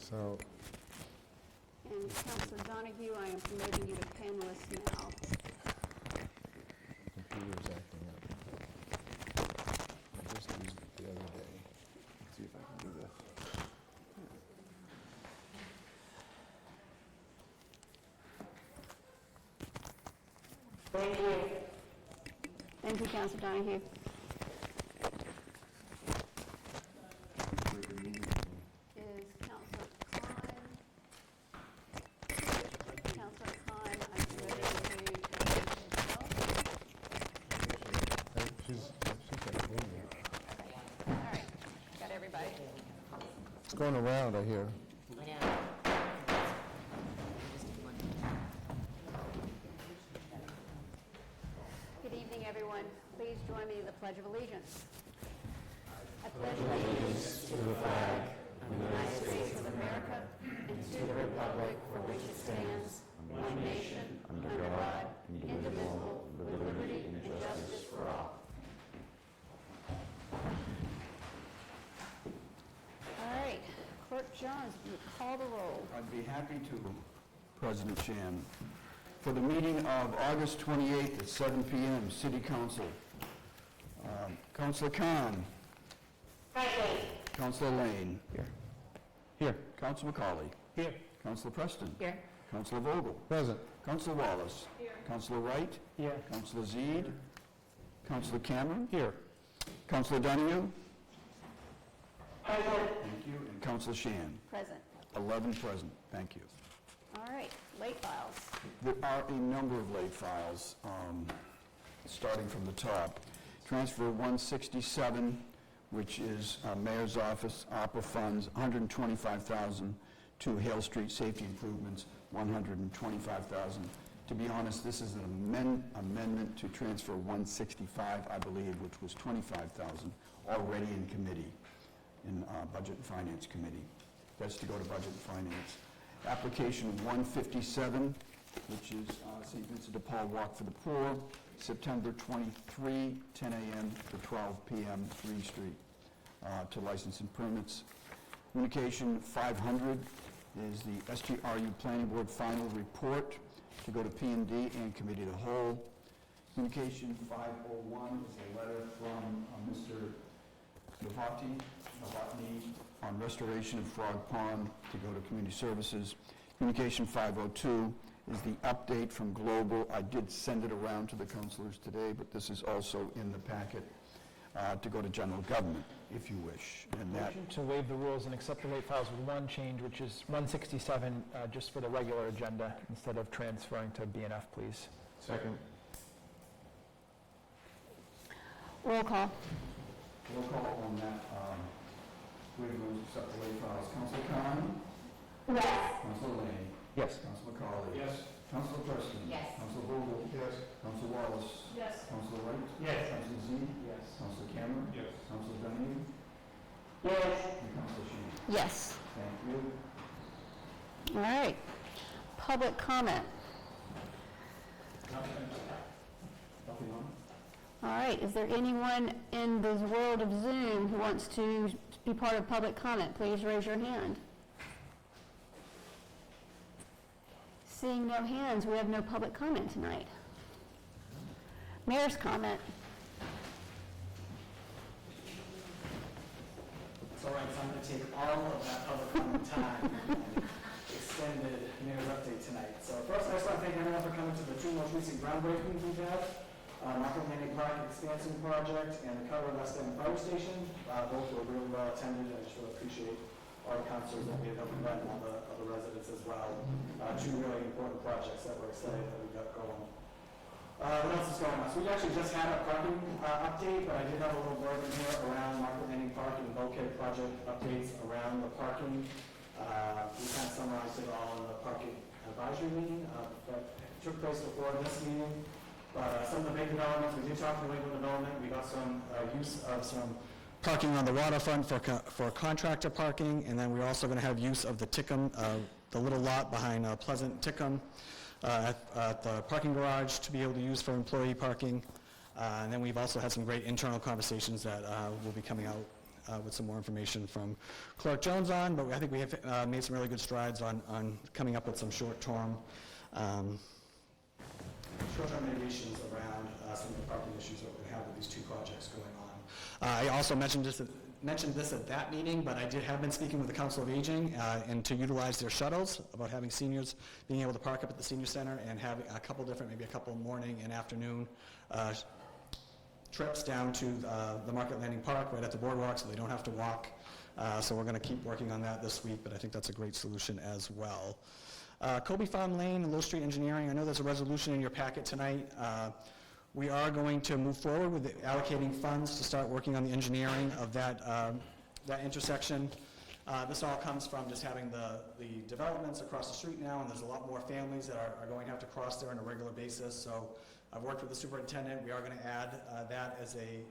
So, And Councilor Donahue, I am promoting you to panelist now. computer's acting up. I just used it the other day. Let's see if I can do this. Thank you. Thank you, Councilor Donahue. Is Councilor Khan? Councilor Khan, I'm promoting you to She's like moving. all right, got everybody. It's going around, I hear. Good evening, everyone. Please join me in the Pledge of Allegiance. I pledge allegiance to the flag of the United States of America and to the republic for which it stands, one nation, under God, indivisible, with liberty and justice for all. All right, Clerk Jones, will you call the roll? I'd be happy to, President Shan. For the meeting of August 28th at 7 p.m., City Council. Councilor Khan. Present. Councilor Lane. Here. Councilor McCauley. Here. Councilor Preston. Here. Councilor Vogel. Present. Councilor Wallace. Here. Councilor Wright. Here. Councilor Zeed. Councilor Cameron. Here. Councilor Donahue. Present. Thank you. And Councilor Shan. Present. 11 present. Thank you. All right, late files. There are a number of late files, starting from the top. Transfer 167, which is Mayor's Office, ARPA funds, $125,000 to Hale Street safety improvements, $125,000. To be honest, this is an amendment to transfer 165, I believe, which was $25,000 already in committee, in Budget and Finance Committee. That's to go to Budget and Finance. Application 157, which is St. Vincent de Paul Walk for the Poor, September 23, 10 a.m. to 12 p.m., 3 Street, to license and permits. Communication 500 is the STRU Planning Board final report to go to P&D and Committee of the Whole. Communication 501 is a letter from Mr. Novotny on restoration of Frog Pond to go to Community Services. Communication 502 is the update from Global. I did send it around to the councilors today, but this is also in the packet to go to General Government, if you wish. And that, Motion to waive the rules and accept the late files with one change, which is 167, just for the regular agenda, instead of transferring to B&F, please. Second. Roll call. roll call on that. Waive the rules, accept the late files. Councilor Khan? Yes. Councilor Lane? Yes. Councilor McCauley? Yes. Councilor Preston? Yes. Councilor Vogel? Yes. Councilor Wallace? Yes. Councilor Wright? Yes. Councilor Zeed? Yes. Councilor Cameron? Yes. Councilor Donahue? Yes. And Councilor Shan. Yes. Thank you. All right. Public comment. Nothing on? All right, is there anyone in the world of Zoom who wants to be part of public comment? Please raise your hand. Seeing no hands, we have no public comment tonight. Mayor's comment. It's all right, so I'm going to take all of that public comment time and extended mayor's update tonight. So first, I just want to thank everyone for coming to the two most recent groundbreakings we've had. Markham Landing Park Expansion Project and the Carver West End Fire Station. Both were really well attended, and I just really appreciate all the councilors that we have represented and all the other residents as well. Two really important projects that we're excited that we got going. What else is going on? So we actually just had a parking update, but I did have a little blurb in here around Markham Landing Park and bulkhead project updates around the parking. We kind of summarized it all in the parking advisory meeting that took place before this meeting. But some of the big developments, we did talk to New England Development. We got some use of some parking on the waterfront for contractor parking, and then we're also going to have use of the Tickham, the little lot behind Pleasant Tickham at the parking garage to be able to use for employee parking. And then we've also had some great internal conversations that will be coming out with some more information from Clerk Jones on, but I think we have made some really good strides on coming up with some short-term mitigations around some of the parking issues that we have with these two projects going on. I also mentioned this at that meeting, but I have been speaking with the Council of Aging and to utilize their shuttles, about having seniors being able to park up at the senior center and having a couple different, maybe a couple morning and afternoon trips down to the Market Landing Park right at the boardwalk so they don't have to walk. So we're going to keep working on that this week, but I think that's a great solution as well. Colby Farm Lane and Low Street Engineering, I know there's a resolution in your packet tonight. We are going to move forward with allocating funds to start working on the engineering of that intersection. This all comes from just having the developments across the street now, and there's a lot more families that are going to have to cross there on a regular basis. So I've worked with the superintendent. We are going to add that as a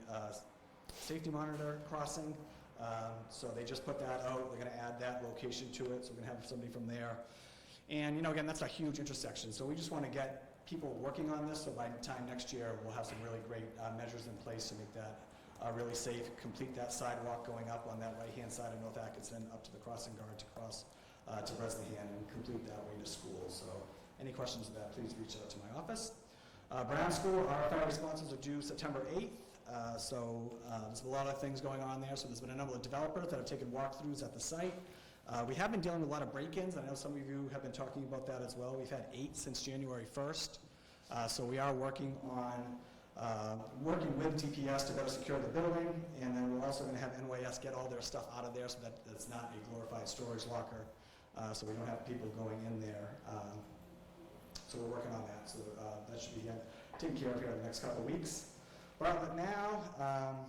safety monitor crossing. So they just put that out. They're going to add that location to it. So we're going to have somebody from there. And, again, that's a huge intersection. So we just want to get people working on this, so by the time next year, we'll have some really great measures in place to make that really safe, complete that sidewalk going up on that right-hand side of North Atkinson up to the crossing guard to cross to Bresnahan and complete that way to school. So any questions of that, please reach out to my office. Brown School, RFI responses are due September 8th. So there's a lot of things going on there. So there's been a number of developers that have taken walkthroughs at the site. We have been dealing with a lot of break-ins. I know some of you have been talking about that as well. We've had 8 since January 1st. So we are working on working with DPS to better secure the building, and then we're also going to have NYS get all their stuff out of there so that it's not a glorified storage locker, so we don't have people going in there. So we're working on that. So that should be taken care of here in the next couple of weeks. But now, I'll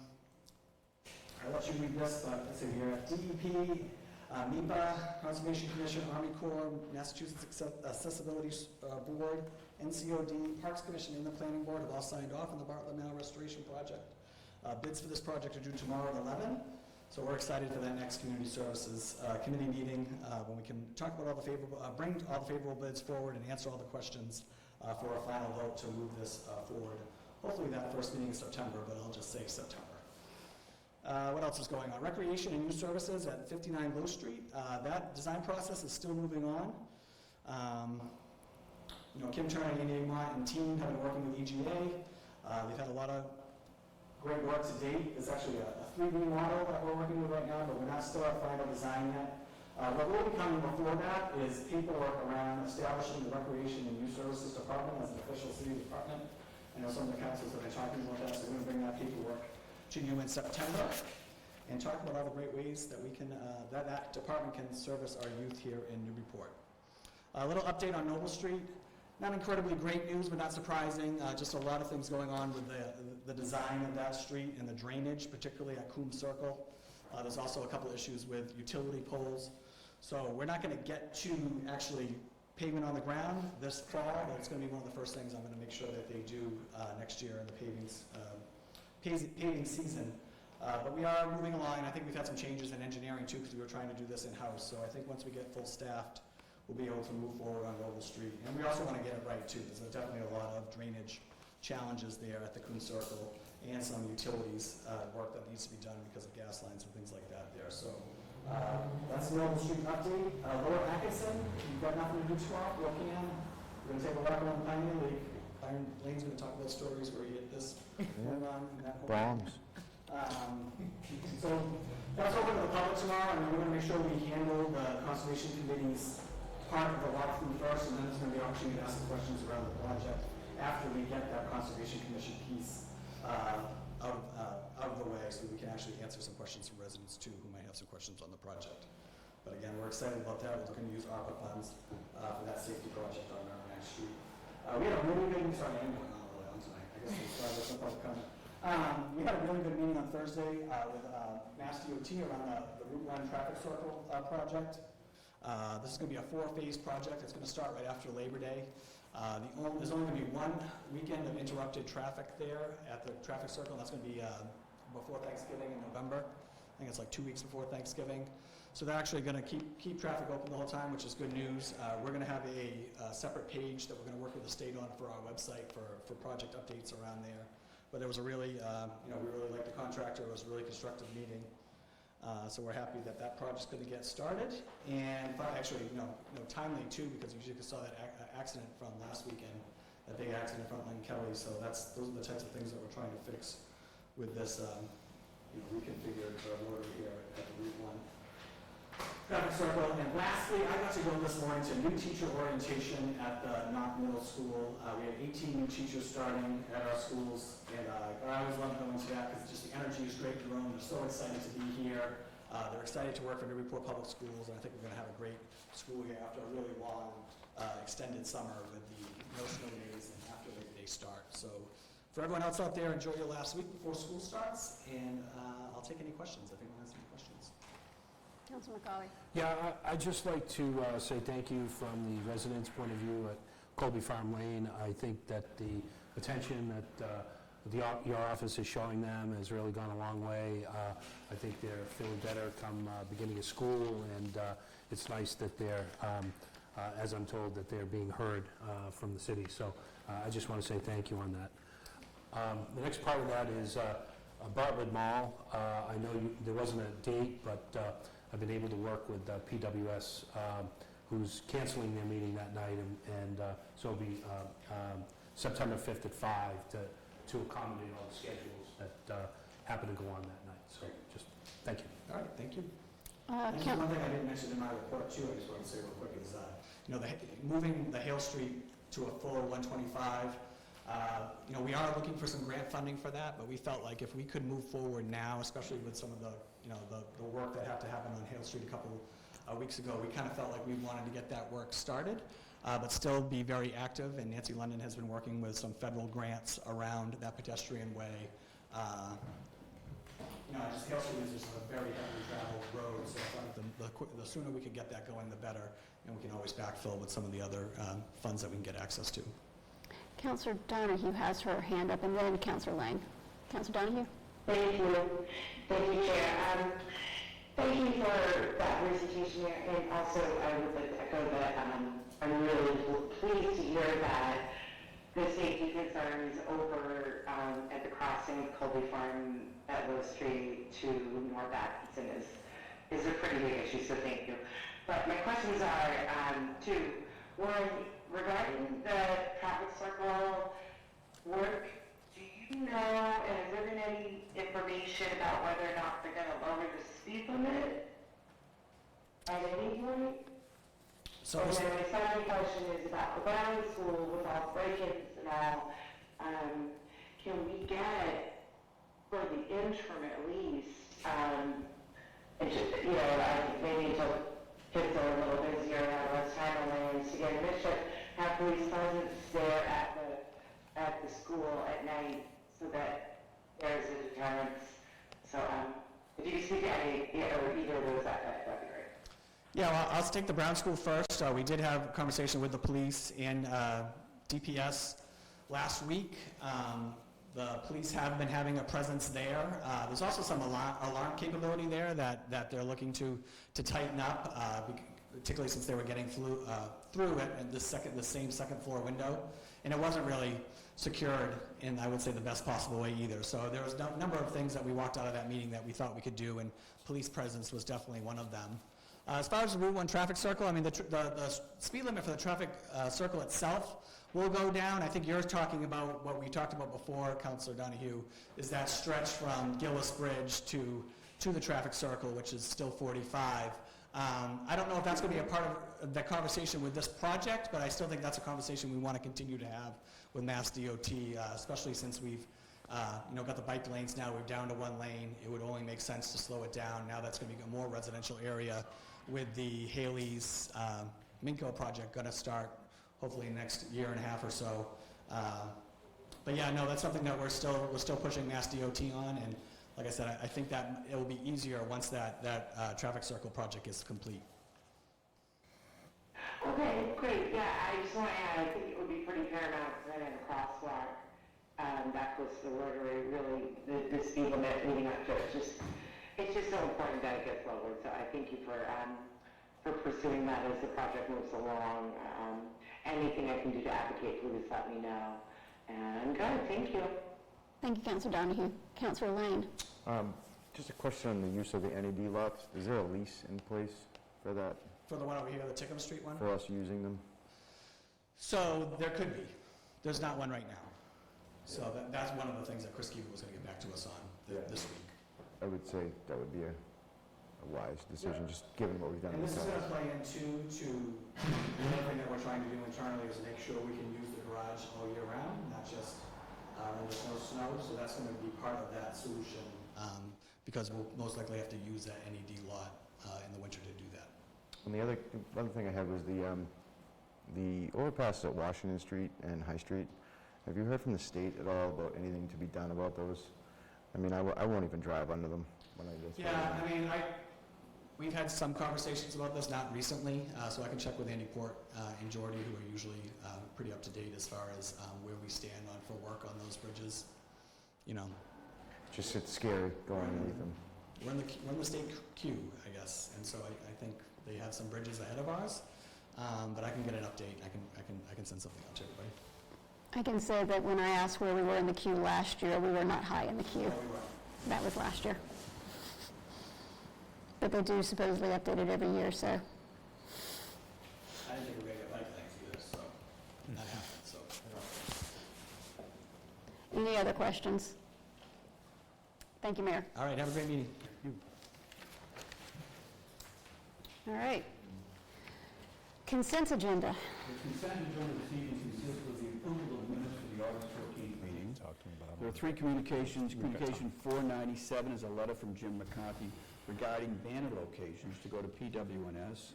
let you read this, but let's see here. DEP, MEPA, Conservation Commission, Army Corps, Massachusetts Accessibility Board, NCOD, Parks Commission, and the Planning Board have all signed off on the Bartlett Mill Restoration Project. Bids for this project are due tomorrow at 11. So we're excited for that next Community Services Committee meeting when we can talk about all the favorable, bring all the favorable bids forward and answer all the questions for a final vote to move this forward. Hopefully that first meeting in September, but I'll just say September. What else is going on? Recreation and Youth Services at 59 Low Street. That design process is still moving on. Kim Turner, Andy Amont, and team have been working with EGA. They've had a lot of great work to date. It's actually a 3D model that we're working with right now, but we're not still at final design yet. What will be coming before that is paperwork around establishing the Recreation and Youth Services Department as an official city department. I know some of the councils have been talking about that, so we're going to bring that paperwork to you in September and talk about all the great ways that we can, that department can service our youth here in Newburyport. A little update on Noble Street. Not incredibly great news, but not surprising. Just a lot of things going on with the design of that street and the drainage, particularly at Coombs Circle. There's also a couple issues with utility poles. So we're not going to get to actually pavement on the ground this fall, but it's going to be one of the first things I'm going to make sure that they do next year in the paving season. But we are moving along. I think we've had some changes in engineering too because we were trying to do this in-house. So I think once we get full staffed, we'll be able to move forward on Noble Street. And we also want to get it right too. There's definitely a lot of drainage challenges there at the Coon Circle and some utilities work that needs to be done because of gas lines and things like that there. So that's the Noble Street update. Lower Atkinson, you've got nothing to do tomorrow. You can. We're going to take a walk around Pioneer Lake. Pioneer Lane's going to talk about stories where you get this going on. Bombs. So that's open to the public tomorrow, and we're going to make sure we handle the Conservation Committee's part of the walkthrough first, and then there's going to be an opportunity to ask some questions around the project after we get that Conservation Commission piece out of the way, so we can actually answer some questions from residents too who might have some questions on the project. But again, we're excited about that. We're looking to use ARPA funds for that safety project on our next street. We had a really good, sorry, I'm going on a little on tonight. I guess there's no public comment. We had a really good meeting on Thursday with Mass DOT around the Route 1 traffic circle project. This is going to be a 4-phase project. It's going to start right after Labor Day. There's only going to be one weekend of interrupted traffic there at the traffic circle, and that's going to be before Thanksgiving in November. I think it's like 2 weeks before Thanksgiving. So they're actually going to keep traffic open the whole time, which is good news. We're going to have a separate page that we're going to work with the state on for our website for project updates around there. But there was a really, we really liked the contractor. It was a really constructive meeting. So we're happy that that project's going to get started. And actually, timely too, because you just saw that accident from last weekend, that big accident from Lynn Kelly. So those are the types of things that we're trying to fix with this reconfigured road here at the Route 1 traffic circle. And lastly, I got to go this morning to new teacher orientation at the Knox Middle School. We had 18 new teachers starting at our schools, and I always love going to that because just the energy is great in the room. They're so excited to be here. They're excited to work for Newburyport Public Schools, and I think we're going to have a great school here after a really long, extended summer with the no snow days and after Labor Day start. So for everyone else out there, enjoy your last week before school starts, and I'll take any questions if anyone has any questions. Councilor McCauley. Yeah, I'd just like to say thank you from the residents' point of view at Colby Farm Lane. I think that the attention that your office is showing them has really gone a long way. I think they're feeling better come beginning of school, and it's nice that they're, as I'm told, that they're being heard from the city. So I just want to say thank you on that. The next part of that is Bartlett Mall. I know there wasn't a date, but I've been able to work with PWS, who's canceling their meeting that night, and so it'll be September 5th at 5 to accommodate all the schedules that happen to go on that night. So just thank you. All right, thank you. And one thing I didn't mention in my report too, I just want to say real quick is, moving the Hale Street to a full 125. We are looking for some grant funding for that, but we felt like if we could move forward now, especially with some of the work that had to happen on Hale Street a couple weeks ago, we kind of felt like we wanted to get that work started, but still be very active. And Nancy London has been working with some federal grants around that pedestrian way. Just Hale Street is just a very heavily traveled road, so I thought the sooner we could get that going, the better, and we can always backfill with some of the other funds that we can get access to. Councilor Donahue has her hand up, and then Councilor Lang. Councilor Donahue? Thank you. Thank you, Chair. Thank you for that presentation here, and also I would like to echo that I'm really pleased to hear that the safety concerns over at the crossing of Colby Farm at Low Street to North Atkinson is a pretty big issue, so thank you. But my questions are two. One, regarding the traffic circle work, do you know, and has there been any information about whether or not they're going to lower the speed limit at any point? So and then my second question is about the Brown School with all break-ins and all. Can we get, for the interim at least, and just, I think maybe until kids are a little busier and have less time on their hands to get admission, have police presence there at the school at night so that there's a deterrence. So if you could speak to any, or either of those, that'd be great. Yeah, well, I'll take the Brown School first. We did have a conversation with the police and DPS last week. The police have been having a presence there. There's also some alarm capability there that they're looking to tighten up, particularly since they were getting through at the same second floor window, and it wasn't really secured in, I would say, the best possible way either. So there was a number of things that we walked out of that meeting that we thought we could do, and police presence was definitely one of them. As far as the Route 1 traffic circle, I mean, the speed limit for the traffic circle itself will go down. I think you're talking about what we talked about before, Councilor Donahue, is that stretch from Gillis Bridge to the traffic circle, which is still 45. I don't know if that's going to be a part of the conversation with this project, but I still think that's a conversation we want to continue to have with Mass DOT, especially since we've got the bike lanes now. We're down to one lane. It would only make sense to slow it down. Now that's going to be a more residential area with the Haley's Minko project going to start hopefully in the next year and a half or so. But yeah, no, that's something that we're still pushing Mass DOT on, and like I said, I think that it will be easier once that traffic circle project is complete. Okay, great. Yeah, I just want to add, I think it would be pretty paramount to put in a crosswalk that close to the rotary, really, the speed limit leading up to it. It's just so important that it gets lowered. So I thank you for pursuing that as the project moves along. Anything I can do to advocate, please let me know. And good, thank you. Thank you, Councilor Donahue. Councilor Lane. Just a question on the use of the NED lots. Is there a lease in place for that, For the one over here, the Tickham Street one? for us using them? So there could be. There's not one right now. So that's one of the things that Chris Keefer was going to get back to us on this week. I would say that would be a wise decision, just given what we've done in And the this is going past. to play into the other thing that we're trying to do internally is make sure we can use the garage all year round, not just when there's no snow. So that's going to be part of that solution because we'll most likely have to use that NED lot in the winter to do that. And the other thing I had was the overpass at Washington Street and High Street. Have you heard from the state at all about anything to be done about those? I mean, I won't even drive under them when I go through. Yeah, I mean, we've had some conversations about this, not recently, so I can check with Andy Port and Jordy, who are usually pretty up to date as far as where we stand on for work on those bridges. You know, Just it's scary going underneath them. we're in the state queue, I guess, and so I think they have some bridges ahead of ours, but I can get an update. I can send something out to everybody. I can say that when I asked where we were in the queue last year, we were not high in the queue. Oh, we were. That was last year. But they do supposedly update it every year, so. I didn't think we were going to get like things either, so that happened, so. Any other questions? Thank you, Mayor. All right, have a great meeting. All right. Consent agenda. The consent agenda this evening consists of the approval of minutes for the August 14th meeting. There are three communications. Communication 497 is a letter from Jim McCarthy regarding banner locations to go to PWNS.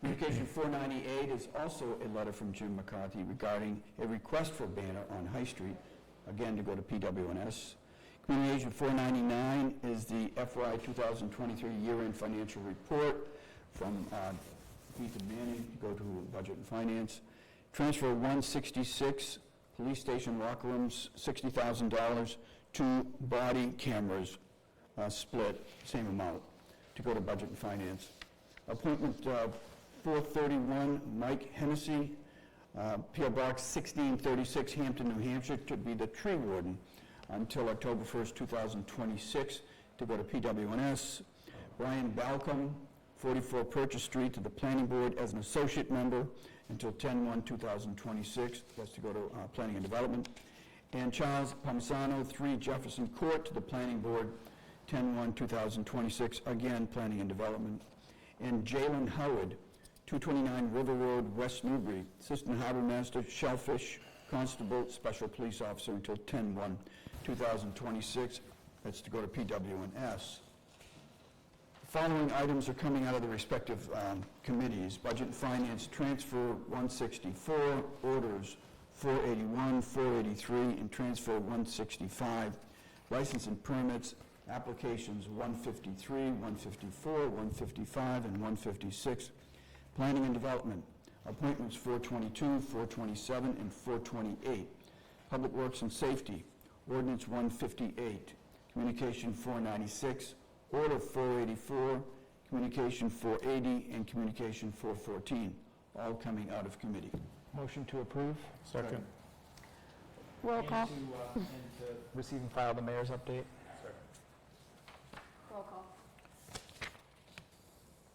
Communication 498 is also a letter from Jim McCarthy regarding a request for a banner on High Street, again to go to PWNS. Communication 499 is the FY 2023 year-end financial report from Ethan Manning to go to Budget and Finance. Transfer 166, police station locker rooms, $60,000, 2 body cameras, split, same amount, to go to Budget and Finance. Appointment 431, Mike Hennessy, P.O. Box 1636, Hampton, New Hampshire, to be the tree warden until October 1st, 2026, to go to PWNS. Brian Balcom, 44 Purchase Street, to the Planning Board as an associate member until 10/1/2026. That's to go to Planning and Development. And Charles Pomsano, 3 Jefferson Court, to the Planning Board, 10/1/2026, again, Planning and Development. And Jalen Howard, 229 River Road, West Newbury, Assistant Harbor Master, Shellfish Constable, Special Police Officer until 10/1/2026. That's to go to PWNS. The following items are coming out of the respective committees. Budget and Finance, Transfer 164, Orders 481, 483, and Transfer 165. License and Permits, Applications 153, 154, 155, and 156. Planning and Development, Appointments 422, 427, and 428. Public Works and Safety, Ordinance 158. Communication 496, Order 484, Communication 480, and Communication 414, all coming out of committee. Motion to approve? Second. Roll call. And to receive and file the mayor's update? Roll call.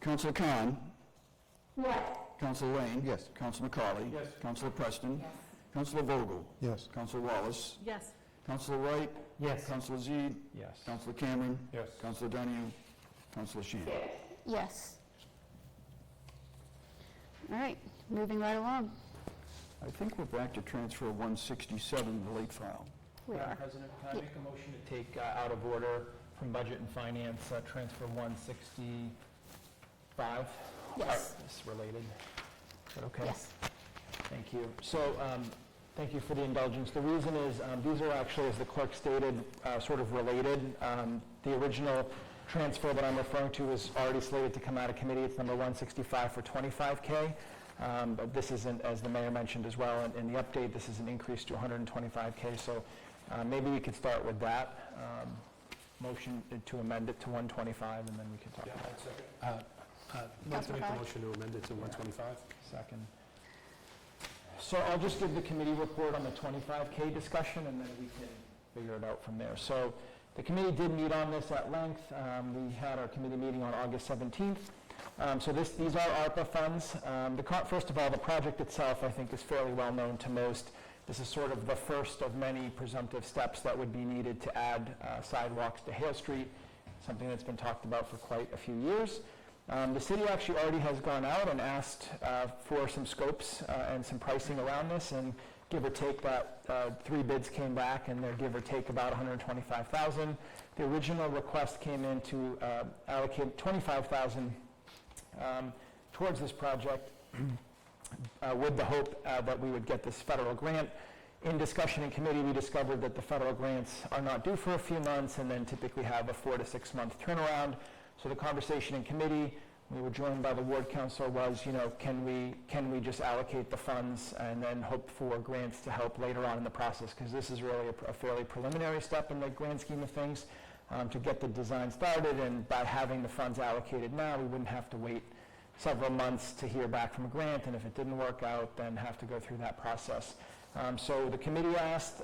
Councilor Khan? Yes. Councilor Lane? Yes. Councilor McCauley? Yes. Councilor Preston? Councilor Vogel? Yes. Councilor Wallace? Yes. Councilor Wright? Yes. Councilor Zede? Yes. Councilor Cameron? Yes. Councilor Donahue? Councilor Shan? Yes. Yes. All right, moving right along. I think we're back to transfer 167, the late file. We Madam are. President, can I make a motion to take out of order from Budget and Finance, Transfer 165? Yes. It's related. Is that okay? Yes. Thank you. So, thank you for the indulgence. The reason is, these are actually, as the clerk stated, sort of related. The original transfer that I'm referring to is already slated to come out of committee. It's number 165 for $25K. But this isn't, as the mayor mentioned as well, in the update, this is an increase to $125K. So maybe we could start with that. Motion to amend it to 125, and then we can talk about it. I'd like to make the motion to amend it to 125. Second. So I'll just give the committee report on the 25K discussion, and then we can figure it out from there. So The committee did meet on this at length. We had our committee meeting on August 17th. So these are ARPA funds. First of all, the project itself, I think, is fairly well known to most. This is sort of the first of many presumptive steps that would be needed to add sidewalks to Hale Street, something that's been talked about for quite a few years. The city actually already has gone out and asked for some scopes and some pricing around this, and give or take that 3 bids came back, and they're give or take about $125,000. The original request came in to allocate $25,000 towards this project with the hope that we would get this federal grant. In discussion in committee, we discovered that the federal grants are not due for a few months and then typically have a 4 to 6 month turnaround. So the conversation in committee, we were joined by the ward council, was, can we just allocate the funds and then hope for grants to help later on in the process? Because this is really a fairly preliminary step in the grand scheme of things to get the design started, and by having the funds allocated now, we wouldn't have to wait several months to hear back from a grant, and if it didn't work out, then have to go through that process. So the committee asked,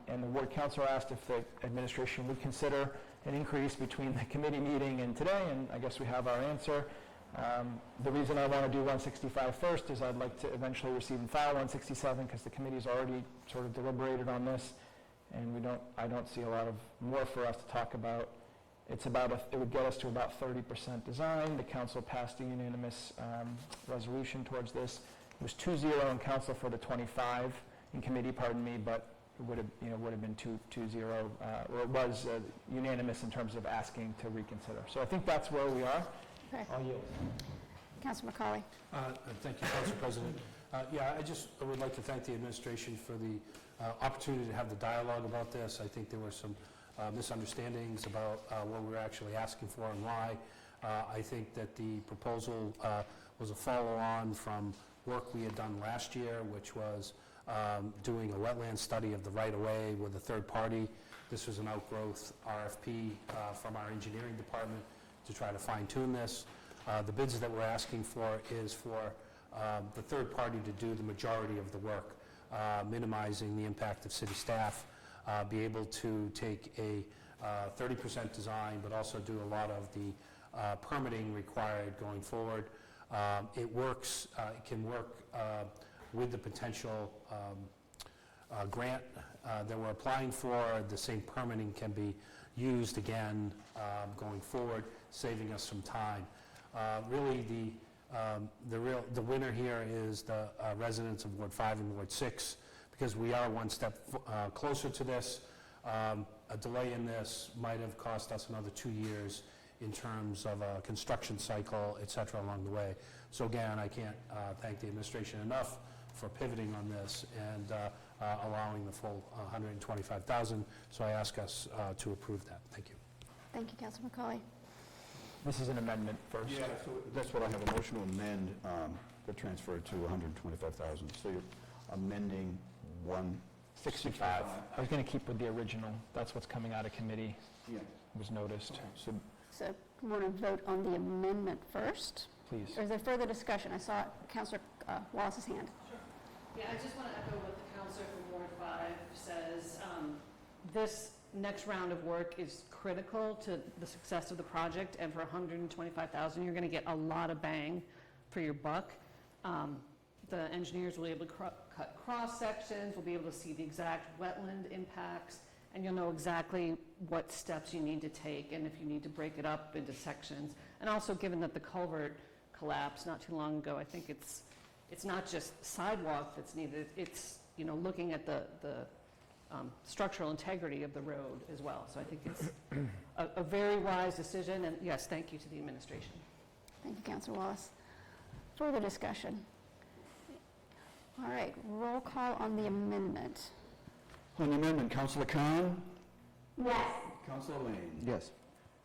and the ward council asked if the administration would consider an increase between the committee meeting and today, and I guess we have our answer. The reason I want to do 165 first is I'd like to eventually receive and file 167 because the committee's already sort of deliberated on this, and I don't see a lot of more for us to talk about. It would get us to about 30% design. The council passed a unanimous resolution towards this. It was 2-0 in council for the 25 in committee, pardon me, but it would have been 2-0, or it was unanimous in terms of asking to reconsider. So I think that's where we are. Okay. I'll yield. Councilor McCauley. Thank you, Council President. I would like to thank the administration for the opportunity to have the dialogue about this. I think there were some misunderstandings about what we were actually asking for and why. I think that the proposal was a follow-on from work we had done last year, which was doing a wetland study of the right-of-way with a third party. This was an outgrowth RFP from our engineering department to try to fine-tune this. The bids that we're asking for is for the third party to do the majority of the work, minimizing the impact of city staff, be able to take a 30% design, but also do a lot of the permitting required going forward. It can work with the potential grant that we're applying for. The same permitting can be used again going forward, saving us some time. Really, the winner here is the residents of Ward 5 and Ward 6, because we are one step closer to this. A delay in this might have cost us another 2 years in terms of a construction cycle, et cetera, along the way. So again, I can't thank the administration enough for pivoting on this and allowing the full $125,000. So I ask us to approve that. Thank you. Thank you, Councilor McCauley. This is an amendment first. Yeah, so that's what I have, a motion to amend the transfer to $125,000. So you're amending 165. I was going to keep with the original. That's what's coming out of committee. Yeah. It was noticed. So So we want to vote on the amendment first. Please. Or is there further discussion? I saw Councilor Wallace's hand. Yeah, I just want to echo what the counselor from Ward 5 says. This next round of work is critical to the success of the project, and for $125,000, you're going to get a lot of bang for your buck. The engineers will be able to cut cross sections, will be able to see the exact wetland impacts, and you'll know exactly what steps you need to take and if you need to break it up into sections. And also, given that the culvert collapsed not too long ago, I think it's not just sidewalk that's needed, it's looking at the structural integrity of the road as well. So I think it's a very wise decision, and yes, thank you to the administration. Thank you, Councilor Wallace. Further discussion? All right, roll call on the amendment. on the amendment, Councilor Khan? Yes. Councilor Lane? Yes.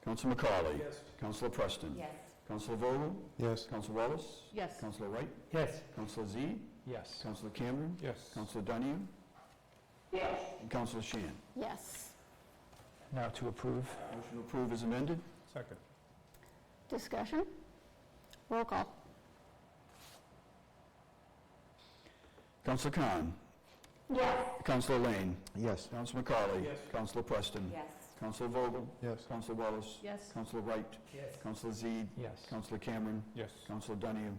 Councilor McCauley? Yes. Councilor Preston? Yes. Councilor Vogel? Yes. Councilor Wallace? Yes. Councilor Wright? Yes. Councilor Z? Yes. Councilor Cameron? Yes. Councilor Donahue? Yes. And Councilor Shan. Yes. Now to approve. Motion to approve is amended. Second. Discussion? Roll call. Councilor Khan? Yes. Councilor Lane? Yes. Councilor McCauley? Yes. Councilor Preston? Yes. Councilor Vogel? Yes. Councilor Wallace? Yes. Councilor Wright? Yes. Councilor Zede? Yes. Councilor Cameron? Yes. Councilor Donahue?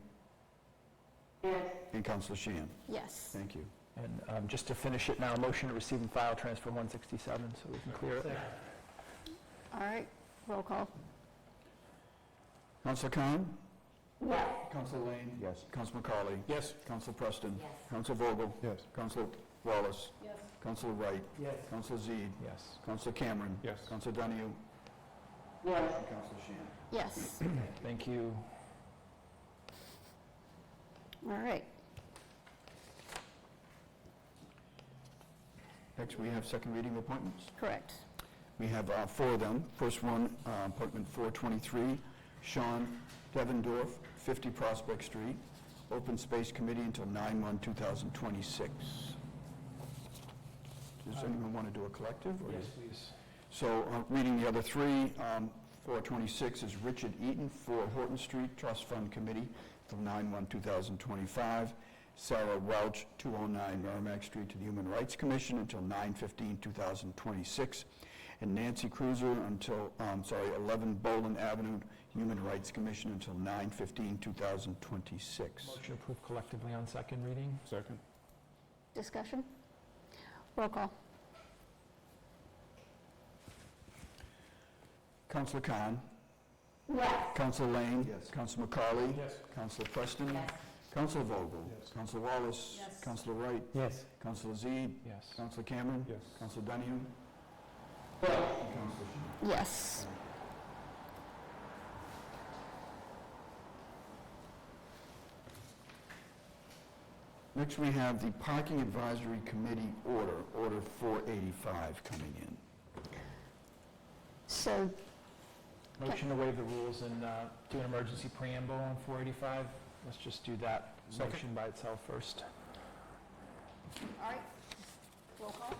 Yes. And Councilor Sheehan. Yes. Thank you. And just to finish it now, motion to receive and file transfer 167, so we can clear it. All right, roll call. Councilor Khan? Yes. Councilor Lane? Yes. Councilor McCauley? Yes. Councilor Preston? Yes. Councilor Vogel? Yes. Councilor Wallace? Yes. Councilor Wright? Yes. Councilor Zede? Yes. Councilor Cameron? Yes. Councilor Donahue? Yes. And Councilor Sheehan. Yes. Thank you. All right. Next, we have second reading appointments. Correct. We have 4 of them. First one, appointment 423, Sean Devendorf, 50 Prospect Street, Open Space Committee until 9/1/2026. Does anyone want to do a collective? or- Yes, please. So, reading the other 3, 426 is Richard Eaton, 4 Horton Street, Trust Fund Committee from 9/1/2025. Sarah Welch, 209 Merrimack Street, to the Human Rights Commission until 9/15/2026. And Nancy Cruiser until, 11 Boland Avenue, Human Rights Commission until 9/15/2026. Motion approved collectively on second reading. Second. Discussion? Roll call. Councilor Khan? Yes. Councilor Lane? Yes. Councilor McCauley? Yes. Councilor Preston? Yes. Councilor Vogel? Yes. Councilor Wallace? Yes. Councilor Wright? Yes. Councilor Zede? Yes. Councilor Cameron? Yes. Councilor Donahue? Yes. And Councilor Sheehan. Yes. Next, we have the Parking Advisory Committee Order, Order 485, coming in. So, Motion to waive the rules and do an emergency preamble on 485. Let's just do that motion by itself first. all right, roll call.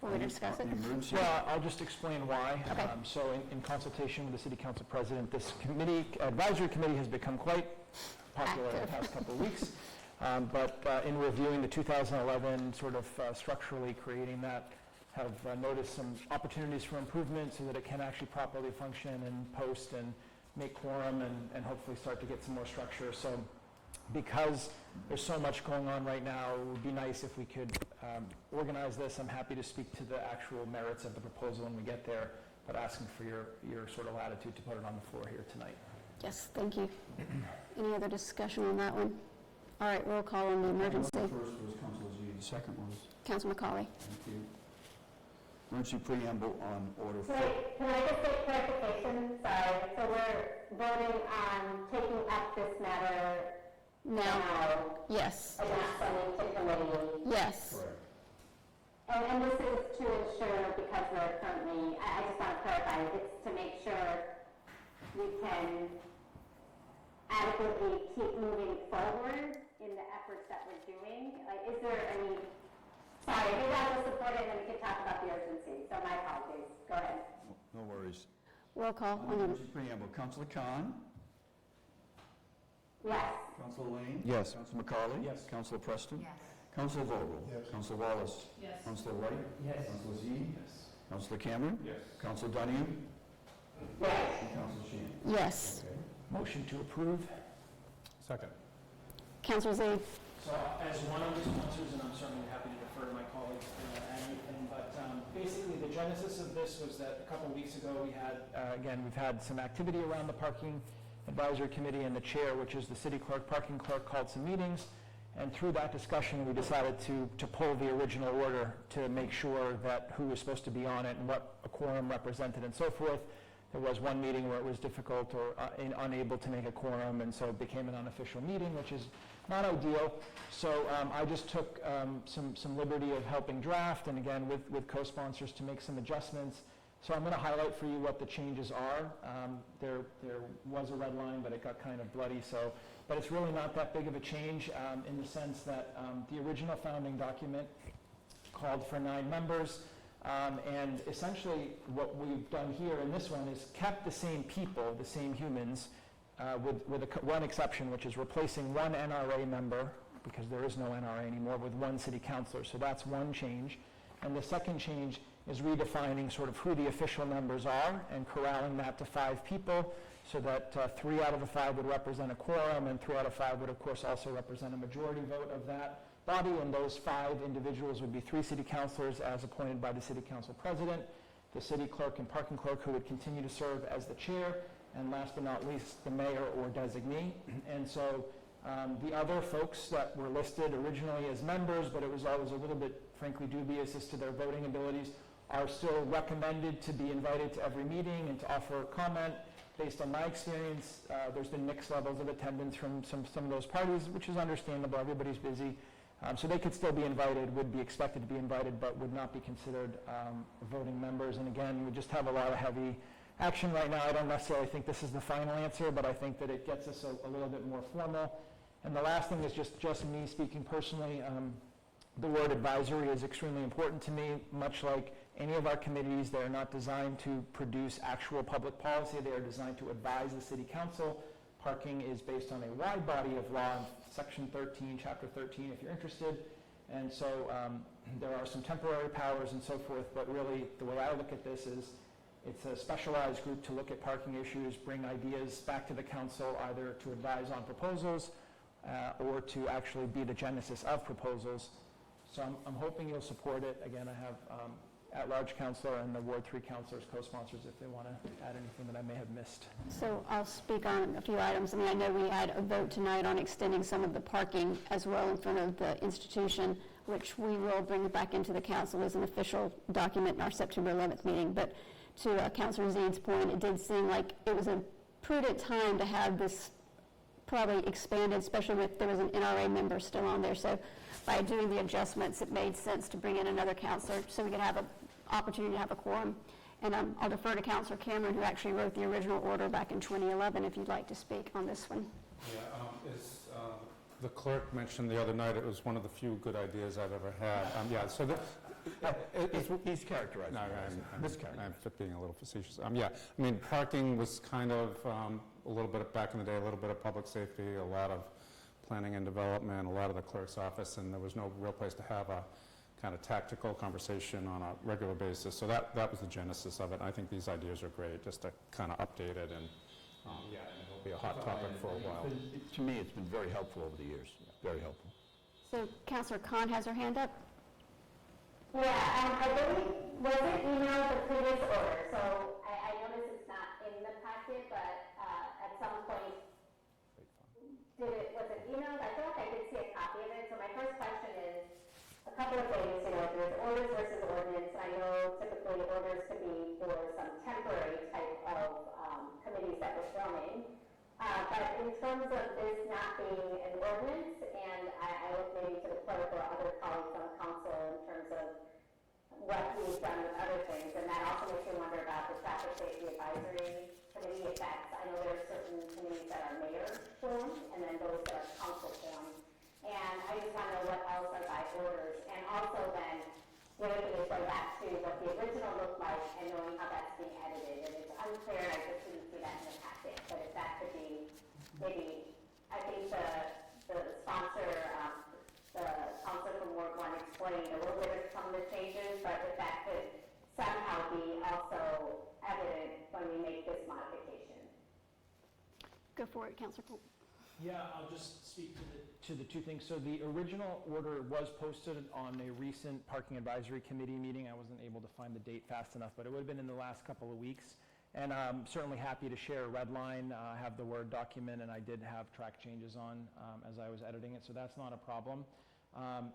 Will we discuss it? The emergency- Well, I'll just explain why. Okay. So in consultation with the city council president, this committee, advisory committee has become quite popular in the Active. past couple of weeks. But in reviewing the 2011, sort of structurally creating that, have noticed some opportunities for improvement so that it can actually properly function and post and make quorum and hopefully start to get some more structure. So because there's so much going on right now, it would be nice if we could organize this. I'm happy to speak to the actual merits of the proposal when we get there, but asking for your sort of latitude to put it on the floor here tonight. Yes, thank you. Any other discussion on that one? All right, roll call on the emergency. The first was Councilor Zede, the second was, Council McCauley. thank you. Emergency preamble on Order 4. Can I just get clarification? Sorry. So we're voting on taking up this matter Now, now yes, and not sending to committee? yes. Correct. And this is to ensure, because we're currently, I just want to clarify, it's to make sure we can adequately keep moving forward in the efforts that we're doing. Like, is there any, sorry, maybe I'll just support it and then we can talk about the urgency. So my apologies. Go ahead. No worries. Roll call On on the the, emergency preamble, Councilor Khan? Yes. Councilor Lane? Yes. Councilor McCauley? Yes. Councilor Preston? Yes. Councilor Vogel? Yes. Councilor Wallace? Yes. Councilor Wright? Yes. Councilor Zede? Yes. Councilor Cameron? Yes. Councilor Donahue? Yes. And Councilor Sheehan. yes. Okay. Motion to approve. Second. Councilor Zede. So as one of the sponsors, and I'm certainly happy to defer to my colleagues and anything, but basically the genesis of this was that a couple of weeks ago we had, Again, we've had some activity around the parking advisory committee, and the chair, which is the city clerk, parking clerk, called some meetings. And through that discussion, we decided to pull the original order to make sure that who was supposed to be on it and what a quorum represented and so forth. There was one meeting where it was difficult or unable to make a quorum, and so it became an unofficial meeting, which is not ideal. So I just took some liberty of helping draft, and again, with co-sponsors to make some adjustments. So I'm going to highlight for you what the changes are. There was a red line, but it got kind of bloody, so. But it's really not that big of a change in the sense that the original founding document called for 9 members. And essentially what we've done here in this one is kept the same people, the same humans, with one exception, which is replacing one NRA member, because there is no NRA anymore, with one city councilor. So that's one change. And the second change is redefining sort of who the official members are and corralling that to 5 people so that 3 out of the 5 would represent a quorum and 3 out of 5 would of course also represent a majority vote of that body, and those 5 individuals would be 3 city councilors as appointed by the city council president, the city clerk and parking clerk who would continue to serve as the chair, and last but not least, the mayor or designee. And so the other folks that were listed originally as members, but it was always a little bit, frankly, dubious as to their voting abilities, are still recommended to be invited to every meeting and to offer comment. Based on my experience, there's been mixed levels of attendance from some of those parties, which is understandable. Everybody's busy. So they could still be invited, would be expected to be invited, but would not be considered voting members. And again, we just have a lot of heavy action right now. I don't necessarily think this is the final answer, but I think that it gets us a little bit more formal. And the last thing is just me speaking personally. The word advisory is extremely important to me. Much like any of our committees, they are not designed to produce actual public policy. They are designed to advise the city council. Parking is based on a wide body of law, section 13, chapter 13, if you're interested. And so there are some temporary powers and so forth, but really the way I look at this is it's a specialized group to look at parking issues, bring ideas back to the council, either to advise on proposals or to actually be the genesis of proposals. So I'm hoping you'll support it. Again, I have at-large councilor and the Ward 3 councilors, co-sponsors, if they want to add anything that I may have missed. So I'll speak on a few items. I mean, I know we had a vote tonight on extending some of the parking as well in front of the institution, which we will bring back into the council as an official document in our September 11th meeting. But to Councilor Zeen's point, it did seem like it was a prudent time to have this probably expanded, especially if there was an NRA member still on there. So by doing the adjustments, it made sense to bring in another councilor so we could have an opportunity to have a quorum. And I'll defer to Councilor Cameron, who actually wrote the original order back in 2011, if you'd like to speak on this one. Yeah, as the clerk mentioned the other night, it was one of the few good ideas I've ever had. Yeah, so He's characterized. No, mischaracterized. I'm being a little facetious. Yeah, I mean, parking was kind of a little bit back in the day, a little bit of public safety, a lot of planning and development, a lot of the clerk's office, and there was no real place to have a kind of tactical conversation on a regular basis. So that was the genesis of it. I think these ideas are great, just to kind of update it, and yeah, and it'll be a hot topic for a while. To me, it's been very helpful over the years, very helpful. So Councilor Khan has her hand up. Yeah, I believe, was it emailed the previous order? So I noticed it's not in the packet, but at some point, was it emailed? I feel like I did see a copy of it. So my first question is a couple of things. You know, there's orders versus ordinance. I know typically orders could be for some temporary type of committees that we're forming. But in terms of this not being an ordinance, and I look maybe to the clerk or other colleagues on the council in terms of what we've done with other things, and that also makes me wonder about the traffic safety advisory committee effects. I know there are certain committees that are mayor formed, and then those that are council formed. And I just want to know what else are by orders. And also then, the other thing is going back to what the original looked like and knowing how that's being edited. And it's unclear, I just didn't see that in the packet, but if that could be, maybe, I think the sponsor, the counselor from Ward 1 explained a little bit of some of the changes, but if that could somehow be also evident when we make this modification. Go for it, Councilor Polk. Yeah, I'll just speak to the two things. So the original order was posted on a recent Parking Advisory Committee meeting. I wasn't able to find the date fast enough, but it would have been in the last couple of weeks. And I'm certainly happy to share a red line. I have the Word document, and I did have track changes on as I was editing it, so that's not a problem.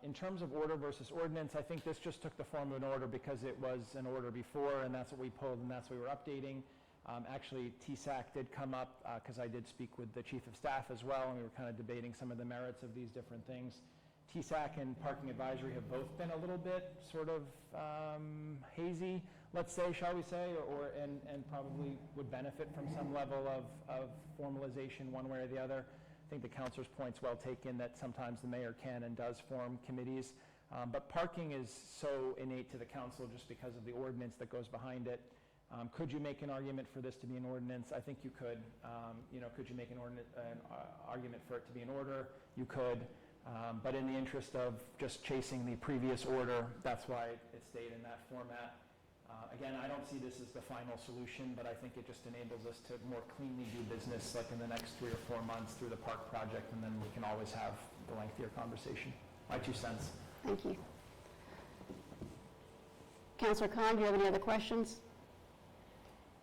In terms of order versus ordinance, I think this just took the form of an order because it was an order before, and that's what we pulled, and that's what we were updating. Actually, TSAC did come up because I did speak with the Chief of Staff as well, and we were kind of debating some of the merits of these different things. TSAC and Parking Advisory have both been a little bit sort of hazy, let's say, shall we say, and probably would benefit from some level of formalization one way or the other. I think the councilor's point's well taken that sometimes the mayor can and does form committees, but parking is so innate to the council just because of the ordinance that goes behind it. Could you make an argument for this to be an ordinance? I think you could. Could you make an argument for it to be an order? You could. But in the interest of just chasing the previous order, that's why it stayed in that format. Again, I don't see this as the final solution, but I think it just enables us to more cleanly do business like in the next 3 or 4 months through the park project, and then we can always have the lengthier conversation. My 2 cents. Thank you. Councilor Khan, do you have any other questions?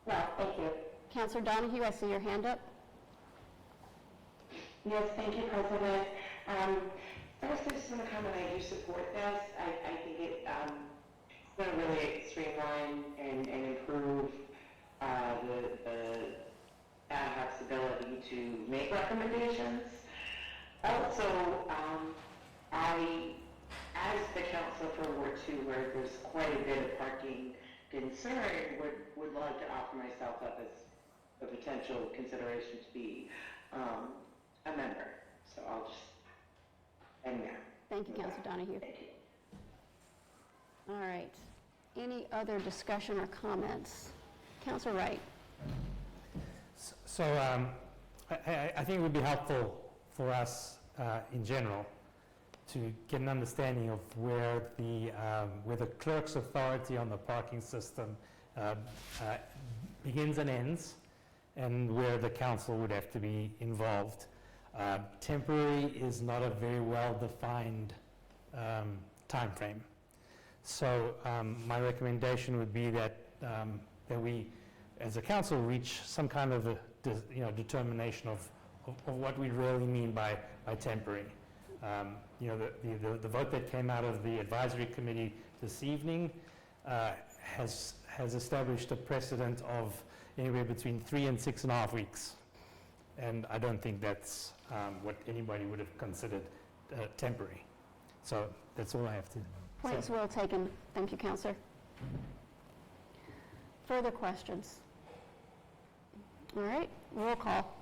No, thank you. Councilor Donahue, I see your hand up. Yes, thank you, President. First, I just want to comment, I do support this. I think it's going to really streamline and improve the ad hoc's ability to make recommendations. Also, as the council for Ward 2, where there's quite a bit of parking concern, would love to offer myself up as a potential consideration to be a member. So I'll just end there. Thank you, Councilor Donahue. Thank you. All right. Any other discussion or comments? Councilor Wright. So I think it would be helpful for us in general to get an understanding of where the clerk's authority on the parking system begins and ends, and where the council would have to be involved. Temporary is not a very well-defined time frame. So my recommendation would be that we, as a council, reach some kind of a determination of what we really mean by temporary. The vote that came out of the advisory committee this evening has established a precedent of anywhere between 3 and 6.5 weeks. And I don't think that's what anybody would have considered temporary. So that's all I have to say. Points well taken. Thank you, Councilor. Further questions? All right, roll call.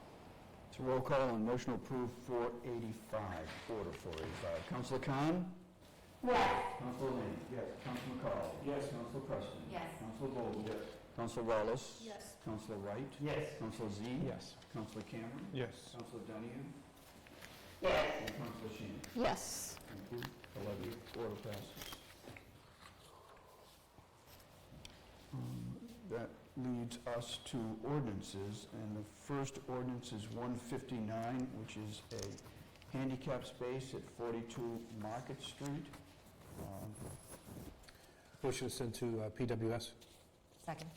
It's a roll call on motion to approve 485, order 485. Councilor Khan? Yes. Councilor Lane? Yes. Councilor McCall? Yes. Councilor Preston? Yes. Councilor Vogel? Yes. Councilor Wallace? Yes. Councilor Wright? Yes. Councilor Z? Yes. Councilor Cameron? Yes. Councilor Donahue? Yes. And Councilor Shan. Yes. Thank you. 11, order passes. That leads us to ordinances, and the first ordinance is 159, which is a handicap space at 42 Market Street. Motion to send to PWS. Second.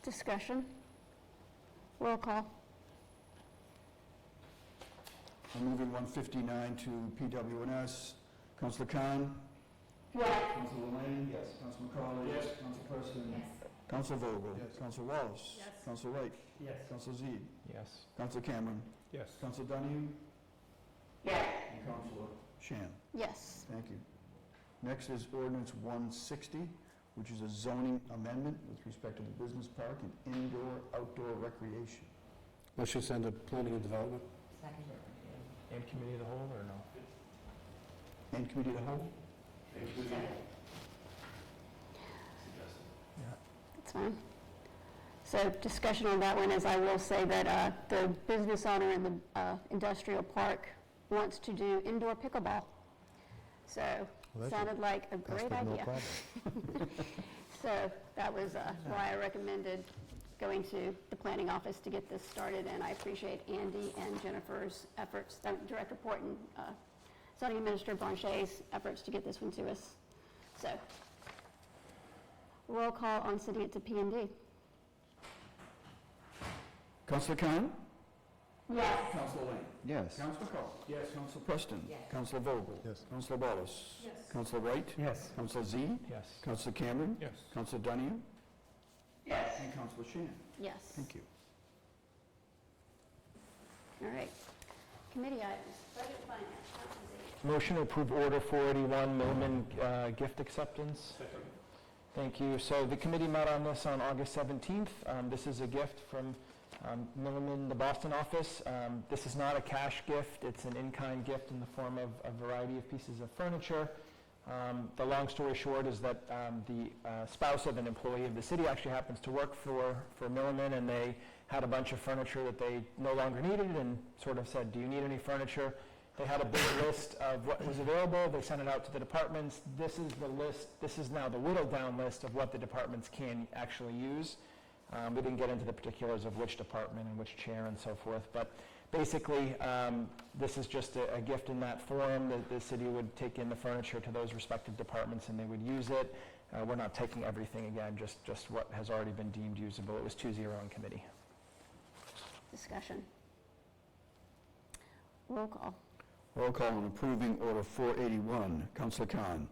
Discussion? Roll call. I'm moving 159 to PWNS. Councilor Khan? Yes. Councilor Lane? Yes. Councilor McCauley? Yes. Councilor Preston? Yes. Councilor Vogel? Yes. Councilor Wallace? Yes. Councilor Wright? Yes. Councilor Z? Yes. Councilor Cameron? Yes. Councilor Donahue? Yes. And Councilor Shan. Yes. Thank you. Next is ordinance 160, which is a zoning amendment with respect to the business park and indoor-outdoor recreation. Motion to send to planning and development. Second. And committee of the whole, or no? And committee of the whole? That's fine. So discussion on that one is, I will say that the business owner in the industrial park wants to do indoor pickleball. So sounded like a great idea. So that was why I recommended going to the planning office to get this started, and I appreciate Andy and Jennifer's efforts, Director Port and Zoning Administrator Blanchet's efforts to get this one to us. So, roll call on sending it to P&D. Councilor Khan? Yes. Councilor Lane? Yes. Councilor McCall? Yes. Councilor Preston? Yes. Councilor Vogel? Yes. Councilor Wallace? Yes. Councilor Wright? Yes. Councilor Z? Yes. Councilor Cameron? Yes. Councilor Donahue? Yes. And Councilor Shan. Yes. Thank you. All right. Committee items, budget and finance, Council Z. Motion to approve Order 481, Milliman gift acceptance. Thank you. So the committee met on this on August 17th. This is a gift from Milliman, the Boston office. This is not a cash gift. It's an in-kind gift in the form of a variety of pieces of furniture. The long story short is that the spouse of an employee of the city actually happens to work for Milliman, and they had a bunch of furniture that they no longer needed and sort of said, do you need any furniture? They had a big list of what was available. They sent it out to the departments. This is the list. This is now the whittled down list of what the departments can actually use. We didn't get into the particulars of which department and which chair and so forth, but basically, this is just a gift in that form. The city would take in the furniture to those respective departments and they would use it. We're not taking everything again, just what has already been deemed usable. It was 2-0 in committee. Discussion. Roll call. Roll call on approving Order 481. Councilor Khan.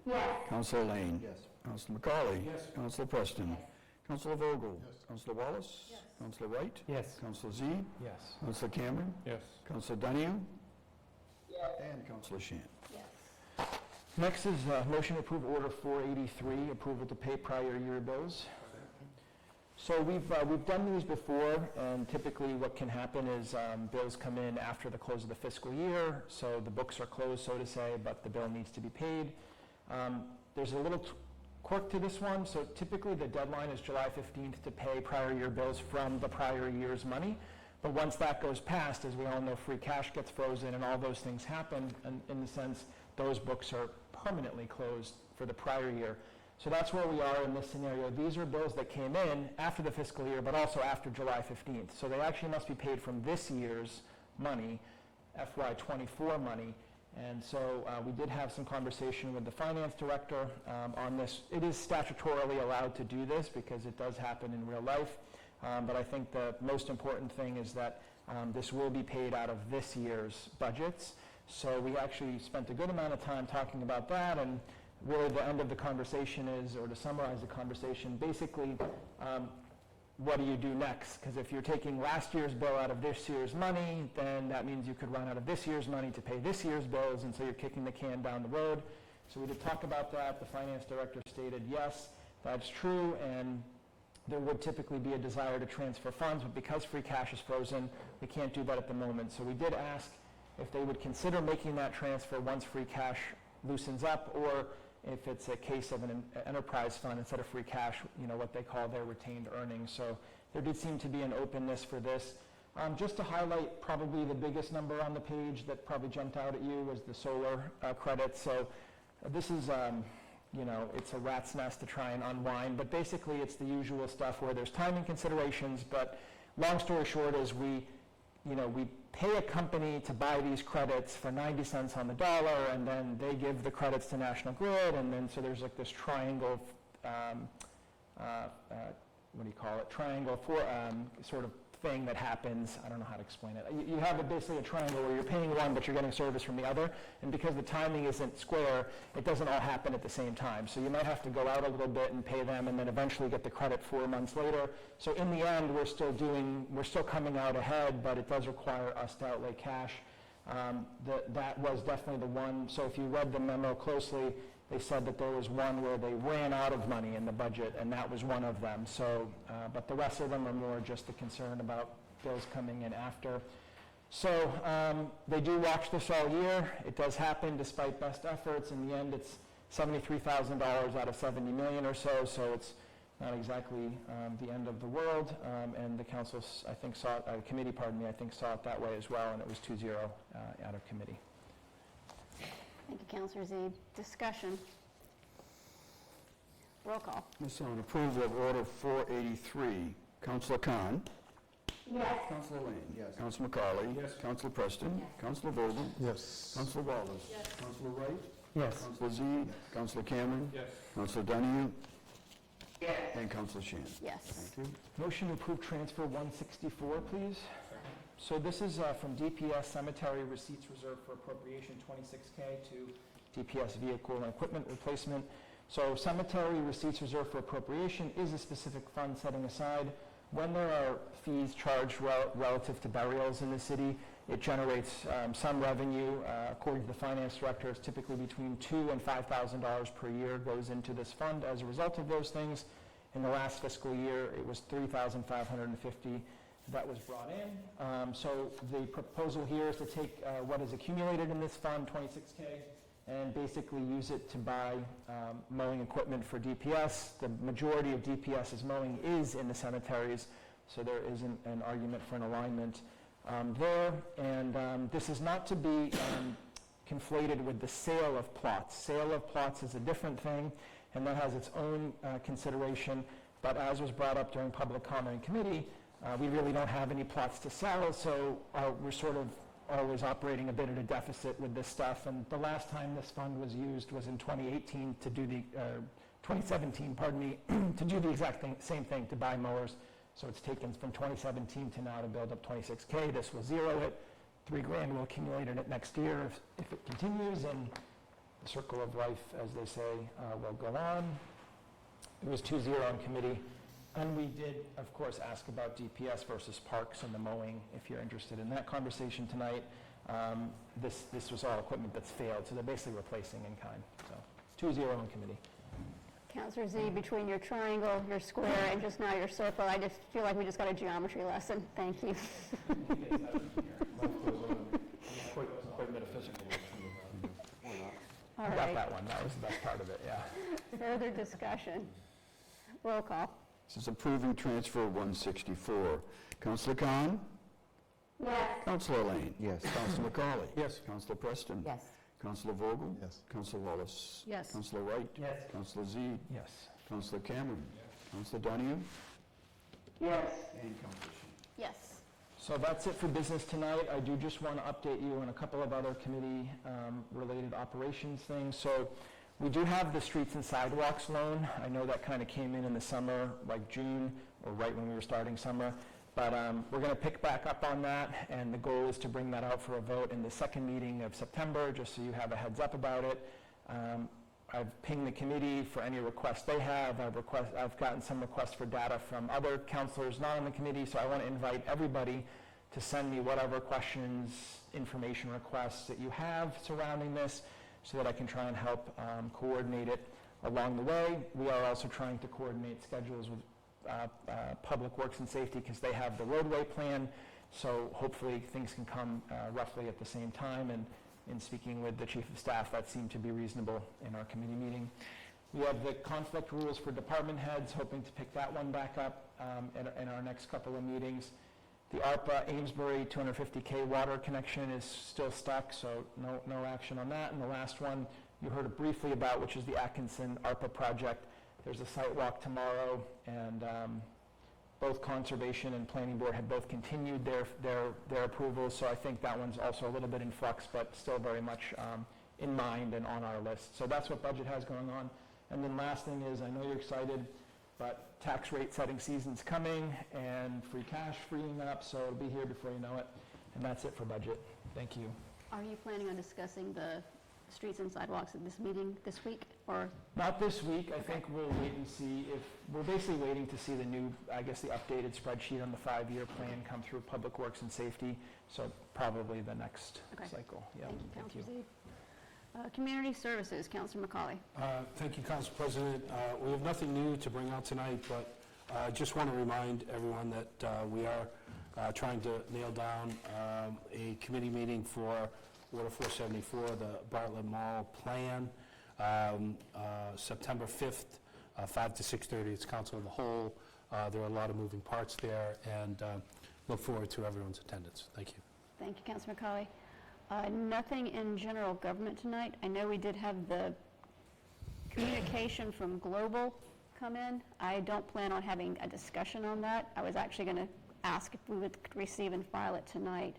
Yes. Councilor Lane. Yes. Councilor McCauley. Yes. Councilor Preston. Yes. Councilor Vogel. Yes. Councilor Wallace. Yes. Councilor Wright. Yes. Councilor Z. Yes. Councilor Cameron. Yes. Councilor Donahue. And Councilor Shan. Yes. Next is motion to approve Order 483, approval to pay prior year bills. So we've done these before, and typically what can happen is bills come in after the close of the fiscal year, so the books are closed, so to say, but the bill needs to be paid. There's a little quirk to this one. So typically the deadline is July 15th to pay prior year bills from the prior year's money. But once that goes past, as we all know, free cash gets frozen and all those things happen, and in the sense those books are permanently closed for the prior year. So that's where we are in this scenario. These are bills that came in after the fiscal year, but also after July 15th. So they actually must be paid from this year's money, FY24 money. And so we did have some conversation with the finance director on this. It is statutorily allowed to do this because it does happen in real life. But I think the most important thing is that this will be paid out of this year's budgets. So we actually spent a good amount of time talking about that, and really the end of the conversation is, or to summarize the conversation, basically what do you do next? Because if you're taking last year's bill out of this year's money, then that means you could run out of this year's money to pay this year's bills, and so you're kicking the can down the road. So we did talk about that. The finance director stated, yes, that's true, and there would typically be a desire to transfer funds, but because free cash is frozen, we can't do that at the moment. So we did ask if they would consider making that transfer once free cash loosens up, or if it's a case of an enterprise fund instead of free cash, you know, what they call their retained earnings. So there did seem to be an openness for this. Just to highlight probably the biggest number on the page that probably jumped out at you was the solar credit. So this is, you know, it's a rat's nest to try and unwind, but basically it's the usual stuff where there's timing considerations, but long story short is we pay a company to buy these credits for 90 cents on the dollar, and then they give the credits to National Grid, and then so there's like this triangle, triangle for sort of thing that happens. I don't know how to explain it. You have basically a triangle where you're paying one, but you're getting service from the other, and because the timing isn't square, it doesn't all happen at the same time. So you might have to go out a little bit and pay them, and then eventually get the credit 4 months later. So in the end, we're still coming out ahead, but it does require us to outlay cash. That was definitely the one. So if you read the memo closely, they said that there was one where they ran out of money in the budget, and that was one of them. So, but the rest of them are more just the concern about bills coming in after. So they do watch this all year. It does happen despite best efforts. In the end, it's $73,000 out of $70 million or so, so it's not exactly the end of the world. And the council, I think, committee, I think, saw it that way as well, and it was 2-0 out of committee. Thank you, Councilor Z. Discussion. Roll call. This on approval of Order 483. Councilor Khan. Yes. Councilor Lane. Yes. Councilor McCauley. Yes. Councilor Preston. Yes. Councilor Vogel. Yes. Councilor Wallace. Yes. Councilor Wright. Yes. Councilor Z. Councilor Cameron. Yes. Councilor Donahue. Yes. And Councilor Shan. Yes. Thank you. Motion to approve transfer 164, please. So this is from DPS Cemetery Receipts Reserve for Appropriation 26K to DPS Vehicle and Equipment Replacement. So Cemetery Receipts Reserve for Appropriation is a specific fund setting aside when there are fees charged relative to burials in the city. It generates some revenue. According to the finance director, it's typically between $2,000 and $5,000 per year goes into this fund as a result of those things. In the last fiscal year, it was $3,550 that was brought in. So the proposal here is to take what is accumulated in this fund, 26K, and basically use it to buy mowing equipment for DPS. The majority of DPS's mowing is in the cemeteries, so there isn't an argument for an alignment. there. And this is not to be conflated with the sale of plots. Sale of plots is a different thing, and that has its own consideration. But as was brought up during public comment in committee, we really don't have any plots to sell, so we're sort of always operating a bit at a deficit with this stuff. And the last time this fund was used was in 2018 to do the, 2017, pardon me, to do the exact same thing, to buy mowers. So it's taken from 2017 to now to build up 26K. This will zero it. $3,000 will accumulate in it next year if it continues, and the circle of life, as they say, will go on. It was 2-0 in committee. And we did, of course, ask about DPS versus parks and the mowing, if you're interested in that conversation tonight. This was all equipment that's failed, so they're basically replacing in kind. So 2-0 in committee. Counselor Z, between your triangle, your square, and just now your circle, I just feel like we just got a geometry lesson. Thank you. Quite metaphysical. All I got right. that one. That was the best part of it, yeah. Further discussion. Roll call. This is approving transfer 164. Councillor Khan? Yes. Councillor Lane? Yes. Councillor McCauley? Yes. Councillor Preston? Yes. Councillor Vogel? Yes. Councillor Wallace? Yes. Councillor Wright? Yes. Councillor Z? Yes. Councillor Cameron? Councillor Donahue? Yes. And Councillor Shin. Yes. So that's it for business tonight. I do just want to update you on a couple of other committee-related operations things. So we do have the streets and sidewalks loan. I know that kind of came in the summer, like June, or right when we were starting summer. But we're going to pick back up on that, and the goal is to bring that out for a vote in the second meeting of September, just so you have a heads up about it. I've pinged the committee for any requests they have. I've gotten some requests for data from other counselors not on the committee, so I want to invite everybody to send me whatever questions, information requests that you have surrounding this, so that I can try and help coordinate it along the way. We are also trying to coordinate schedules with Public Works and Safety, because they have the roadway plan, so hopefully things can come roughly at the same time. And in speaking with the Chief of Staff, that seemed to be reasonable in our committee meeting. We have the conflict rules for department heads, hoping to pick that one back up in our next couple of meetings. The ARPA Amesbury 250K water connection is still stuck, so no action on that. And the last one you heard briefly about, which is the Atkinson ARPA project. There's a site walk tomorrow, and both Conservation and Planning Board have both continued their approvals, so I think that one's also a little bit in flux, but still very much in mind and on our list. So that's what budget has going on. And then last thing is, I know you're excited, but tax rate setting season's coming, and free cash freeing up, so it'll be here before you know it. And that's it for budget. Thank you. Are you planning on discussing the streets and sidewalks at this meeting this week, or? Not this week. I think we'll wait and see if, we're basically waiting to see the new, I guess, the updated spreadsheet on the 5-year plan come through Public Works and Safety, so probably the next Okay. cycle. Yeah. Thank you, Councilor Z. Community Services, Councilor McCauley. Thank you, Council President. We have nothing new to bring out tonight, but I just want to remind everyone that we are trying to nail down a committee meeting for Order 474, the Bartlett Mall plan, September 5th, 5 to 6:30. It's Council of the Whole. There are a lot of moving parts there, and look forward to everyone's attendance. Thank you. Thank you, Councilor McCauley. Nothing in general government tonight. I know we did have the communication from Global come in. I don't plan on having a discussion on that. I was actually going to ask if we would receive and file it tonight.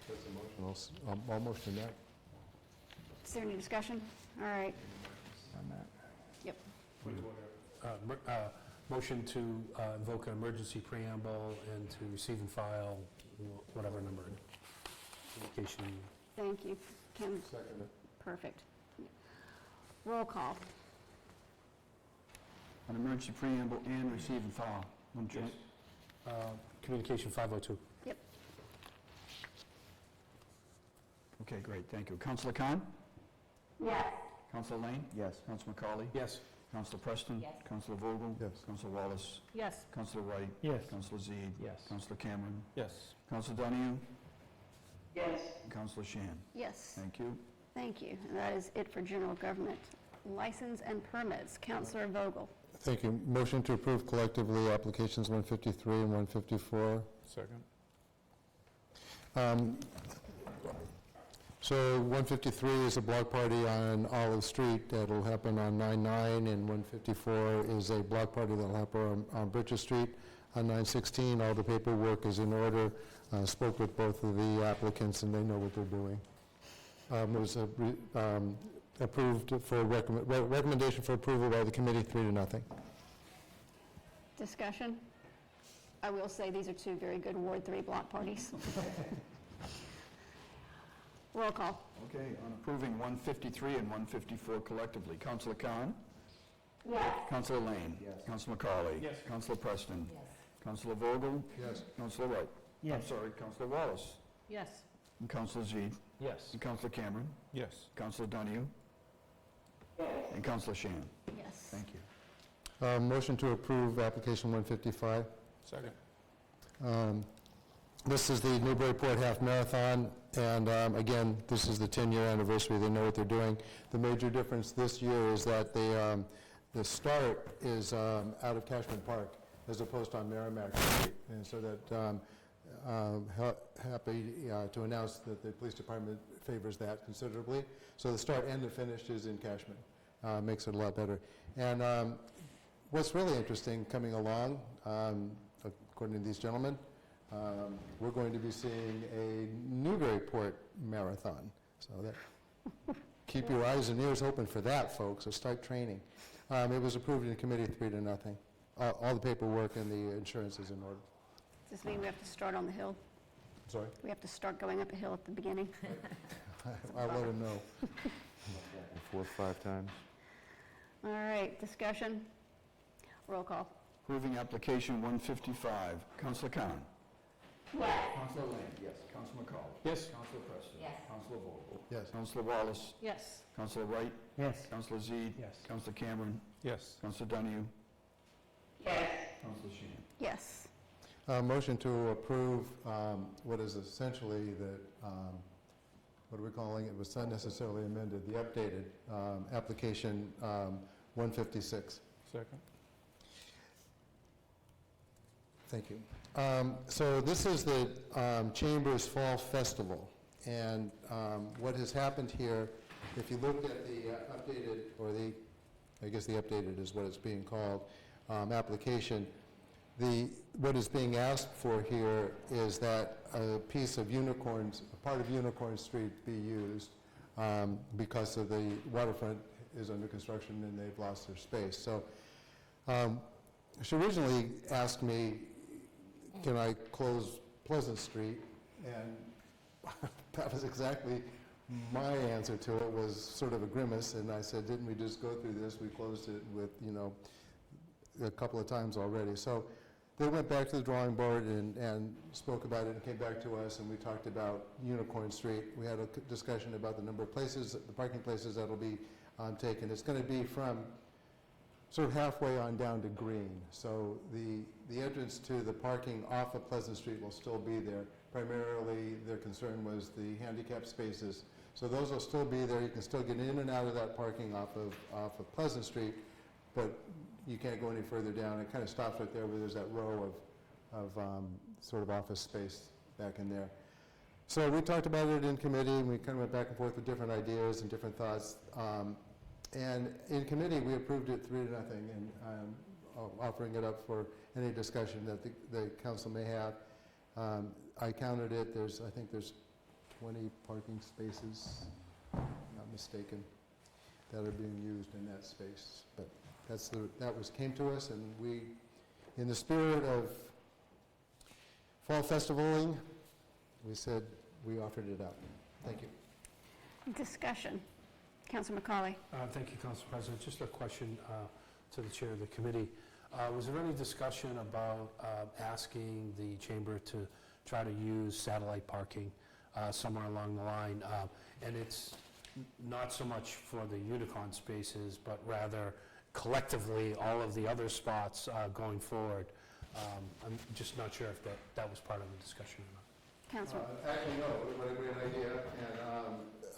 That's a motion. I'll motion that. Is there any discussion? All right. On that. Yep. Motion to invoke an emergency preamble and to receive and file whatever number. Communication. Thank you, Kim. Second it. Perfect. Roll call. An emergency preamble and receive and file. One joint. Communication 502. Yep. Okay, great, thank you. Councillor Khan? Yes. Councillor Lane? Yes. Councillor McCauley? Yes. Councillor Preston? Yes. Councillor Vogel? Yes. Councillor Wallace? Yes. Councillor Wright? Yes. Councillor Z? Yes. Councillor Cameron? Yes. Councillor Donahue? Yes. And Councillor Shan. Yes. Thank you. Thank you. And that is it for general government. License and permits. Councilor Vogel. Thank you. Motion to approve collectively applications 153 and 154. Second. So 153 is a block party on Olive Street that'll happen on 9/9, and 154 is a block party that'll happen on Bridges Street on 9/16. All the paperwork is in order. Spoke with both of the applicants, and they know what they're doing. It was approved for recommendation for approval by the committee, 3-0. Discussion? I will say these are two very good Ward 3 block parties. Roll call. Okay, on approving 153 and 154 collectively, Councilor Khan? Yes. Councilor Lane? Yes. Councilor McCauley? Yes. Councilor Preston? Yes. Councilor Vogel? Yes. Councilor Wright? I'm Yes. sorry, Councilor Wallace? Yes. And Councilor Zede? Yes. And Councilor Cameron? Yes. Councilor Donahue? Yes. And Councilor Shan? Yes. Thank you. Motion to approve application 155. Second. This is the Newburyport Half Marathon, and again, this is the 10-year anniversary. They know what they're doing. The major difference this year is that the start is out of Cashman Park as opposed to on Merrimack Street, and so that happy to announce that the police department favors that considerably. So the start and the finish is in Cashman. Makes it a lot better. And what's really interesting coming along, according to these gentlemen, we're going to be seeing a Newburyport marathon. So that, keep your eyes and ears open for that, folks, so start training. It was approved in committee 3-0. All the paperwork and the insurance is in order. Does this mean we have to start on the hill? Sorry? We have to start going up a hill at the beginning? I'll let him know. 4 or 5 times. All right, discussion? Roll call. Approving application 155, Councilor Khan? Yes. Councilor Lane? Yes. Councilor McCauley? Yes. Councilor Preston? Yes. Councilor Vogel? Yes. Councilor Wallace? Yes. Councilor Wright? Yes. Councilor Zede? Yes. Councilor Cameron? Yes. Councilor Donahue? Yes. Councilor Shan? Yes. Motion to approve what is essentially the, what are we calling it? It was not necessarily amended, the updated application 156. Second. Thank you. So this is the Chamber's Fall Festival, and what has happened here, if you look at the updated, or the, I guess the updated is what it's being called, application, what is being asked for here is that a piece of Unicorns, a part of Unicorn Street be used because of the waterfront is under construction and they've lost their space. So she originally asked me, can I close Pleasant Street? And that was exactly my answer to it, was sort of a grimace, and I said, didn't we just go through this? We closed it with, a couple of times already. So they went back to the drawing board and spoke about it and came back to us, and we talked about Unicorn Street. We had a discussion about the number of places, the parking places that'll be taken. It's going to be from sort of halfway on down to Green. So the entrance to the parking off of Pleasant Street will still be there. Primarily, their concern was the handicap spaces. So those will still be there. You can still get in and out of that parking off of Pleasant Street, but you can't go any further down. It kind of stops right there where there's that row of sort of office space back in there. So we talked about it in committee, and we kind of went back and forth with different ideas and different thoughts. And in committee, we approved it 3-0, and offering it up for any discussion that the council may have. I counted it. I think there's 20 parking spaces, if I'm not mistaken, that are being used in that space. But came to us, and we, in the spirit of fall festivaling, we said we offered it up. Thank you. Discussion. Councilor McCauley. Thank you, Council President. Just a question to the chair of the committee. Was there any discussion about asking the chamber to try to use satellite parking somewhere along the line? And it's not so much for the Unicorn spaces, but rather collectively all of the other spots going forward. I'm just not sure if that was part of the discussion or not. Councilor. Actually, no. What a great idea.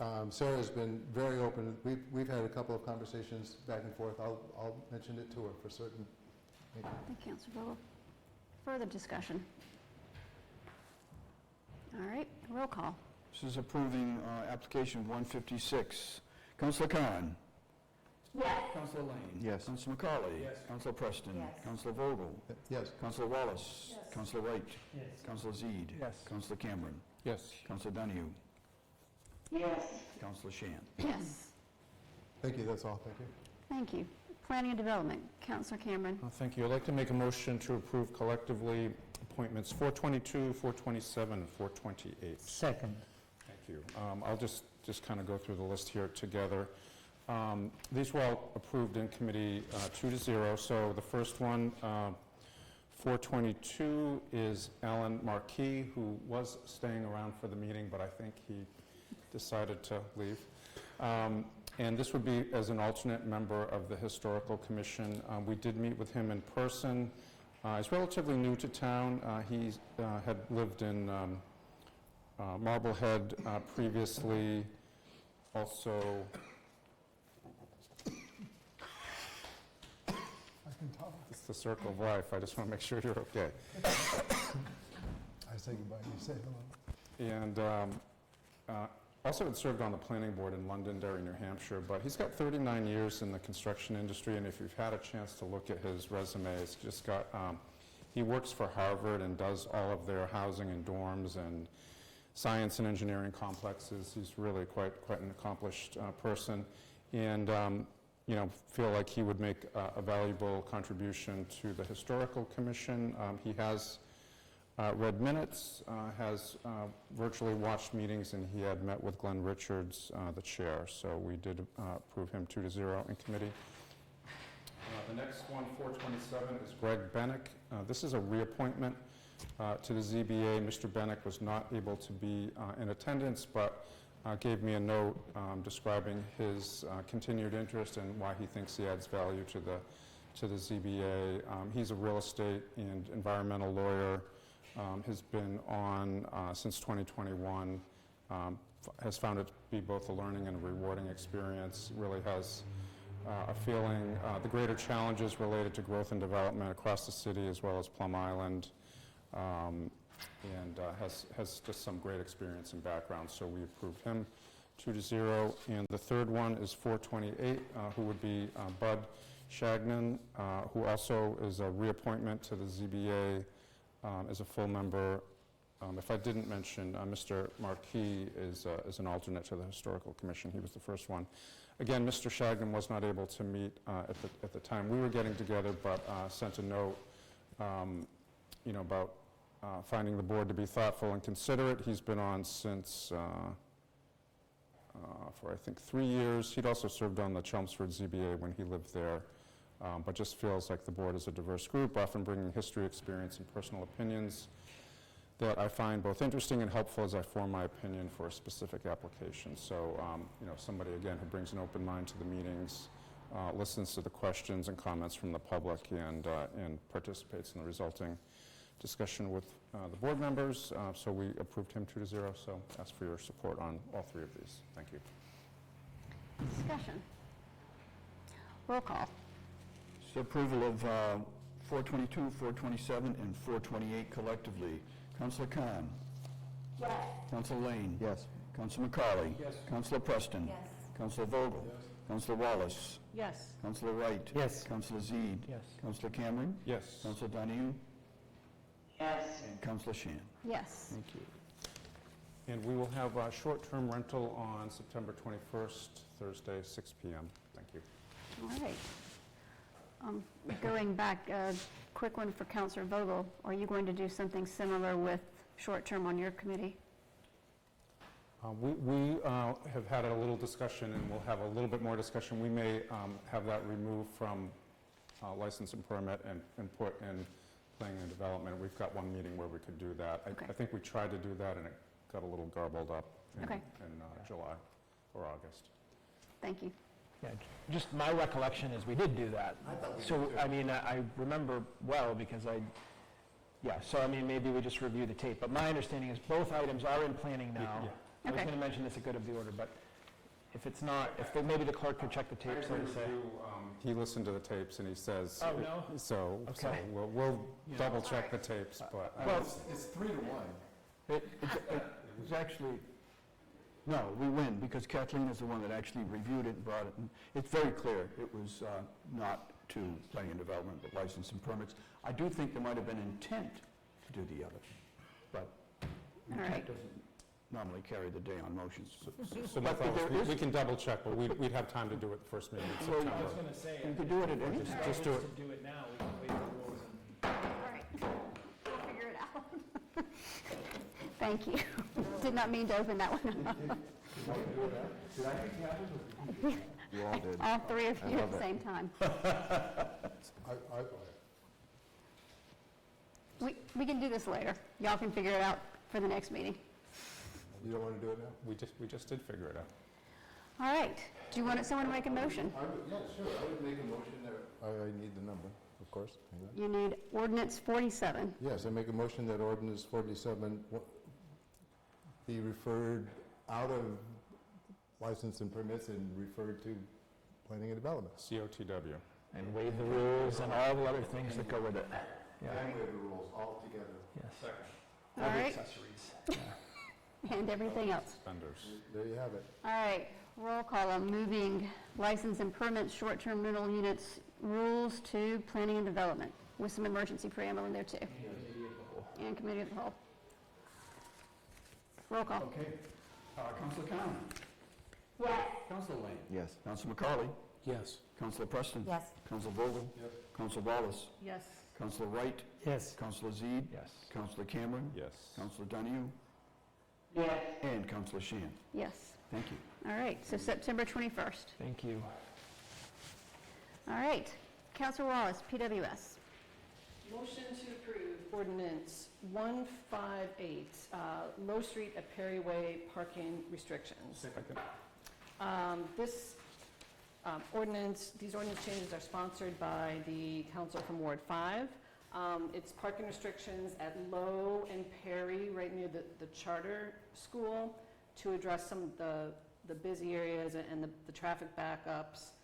And Sarah's been very open. We've had a couple of conversations back and forth. I'll mention it to her for certain. Thank you, Councilor Vogel. Further discussion? All right, Roll call. This is approving application 156. Councilor Khan. Yes. Councilor Lane. Yes. Councilor McCauley. Yes. Councilor Preston. Yes. Councilor Vogel. Yes. Councilor Wallace. Yes. Councilor Wright. Yes. Councilor Zede. Yes. Councilor Cameron. Yes. Councilor Donahue. Yes. Councilor Shan. Yes. Thank you, that's all, thank you. Thank you. Planning and Development, Councilor Cameron. Thank you. I'd like to make a motion to approve collectively appointments 422, 427, and 428. Second. Thank you. I'll just kind of go through the list here together. These were all approved in committee 2-0. So the first one, 422, is Alan Marquis, who was staying around for the meeting, but I think he decided to leave. And this would be as an alternate member of the Historical Commission. We did meet with him in person. He's relatively new to town. He had lived in Marblehead previously. Also, it's the circle of life. I just want to make sure you're okay. I say goodbye, you say hello. And also had served on the planning board in Londonderry, New Hampshire, but he's got 39 years in the construction industry, and if you've had a chance to look at his resume, it's just got, he works for Harvard and does all of their housing and dorms and science and engineering complexes. He's really quite an accomplished person, and you know, feel like he would make a valuable contribution to the Historical Commission. He has read minutes, has virtually watched meetings, and he had met with Glenn Richards, the chair. So we did approve him 2-0 in committee. The next one, 427, is Greg Bennick. This is a reappointment to the ZBA. Mr. Bennick was not able to be in attendance, but gave me a note describing his continued interest and why he thinks he adds value to the ZBA. He's a real estate and environmental lawyer. Has been on since 2021, has found it to be both a learning and a rewarding experience, really has a feeling the greater challenges related to growth and development across the city as well as Plum Island, and has just some great experience and background, so we approved him 2-0. And the third one is 428, who would be Bud Shagnon, who also is a reappointment to the ZBA as a full member. If I didn't mention, Mr. Marquis is an alternate to the Historical Commission. He was the first one. Again, Mr. Shagnon was not able to meet at the time we were getting together, but sent a note you know, about finding the board to be thoughtful and considerate. He's been on since, for I think 3 years. He'd also served on the Chelmsford ZBA when he lived there. But just feels like the board is a diverse group, often bringing history, experience, and personal opinions that I find both interesting and helpful as I form my opinion for a specific application. So, you know, somebody, again, who brings an open mind to the meetings, listens to the questions and comments from the public, and participates in the resulting discussion with the board members. So we approved him 2-0, so ask for your support on all three of these. Thank you. Discussion. Roll call. So approval of 422, 427, and 428 collectively. Councilor Khan. Yes. Councilor Lane. Yes. Councilor McCauley. Yes. Councilor Preston. Yes. Councilor Vogel. Yes. Councilor Wallace. Yes. Councilor Wright. Yes. Councilor Zede. Yes. Councilor Cameron. Yes. Councilor Donahue. Yes. And Councilor Shan. Yes. Thank you. And we will have a short-term rental on September 21st, Thursday, 6 p.m. Thank you. All right. Going back, a quick one for Councilor Vogel. Are you going to do something similar with short-term on your committee? We have had a little discussion, and we'll have a little bit more discussion. We may have that removed from license and permit and put in planning and development. We've got one meeting where we could do that. Okay. I think we tried to do that, and it got a little garbled up in Okay. July or August. Thank you. Yeah, just my recollection is we did do that. So, I mean, I remember well because so I mean, maybe we just review the tape. But my understanding is both items are in planning now. Yeah. I was Okay. going to mention this at good of the order, but if it's not, maybe the clerk could check the tape, so to say. He listened to the tapes, and he says... Oh, no? So Okay. we'll double-check the tapes, but... Well, it's 3-1. It's actually, no, we win, because Kathleen is the one that actually reviewed it and brought it, and it's very clear. It was not to planning and development, but license and permits. I do think there might have been intent to do the other, but All right. intent doesn't normally carry the day on motions. So my thought was, we can double check, but we'd have time to do it the first meeting in Well, September. I was going to say, You could do it at any time. Just do it. to do it now, we can wait the rules and... All right, we'll figure it out. Thank you. Did not mean to open that one up. You all did. All three of I you at love the it. same time. We can do this later. Y'all can figure it out for the next meeting. You don't want to do it now? We just did figure it out. All right. Do you want someone to make a motion? Yeah, sure, I would make a motion that... I need the number, of course. Hang on. You need ordinance 47. Yes, I make a motion that ordinance 47 be referred out of license and permits and referred to planning and development. COTW. And waive the rules and all the other things that go with it. Yeah. And waive the rules all together. Yes. All All the right. accessories. And everything else. Vendors. There you have it. All right. Roll call on moving license and permits, short-term rental units rules to planning and development with some emergency preamble in there too. And committee of the whole. Roll call. Okay. Councilor Khan. Yes. Councilor Lane. Yes. Councilor McCarley. Yes. Councilor Preston. Yes. Councilor Vogel. Yep. Councilor Wallace. Yes. Councilor Wright. Yes. Councilor Zede. Yes. Councilor Cameron. Yes. Councilor Donahue. Yes. And Councilor Shan. Yes. Thank you. All right. So September 21st. Thank you. All right. Councilor Wallace, PWS. Motion to approve ordinance 158, Low Street at Perry Way parking restrictions. This these ordinance changes are sponsored by the council from Ward 5. It's parking restrictions at Low and Perry, right near the charter school, to address some of the busy areas and the traffic backups,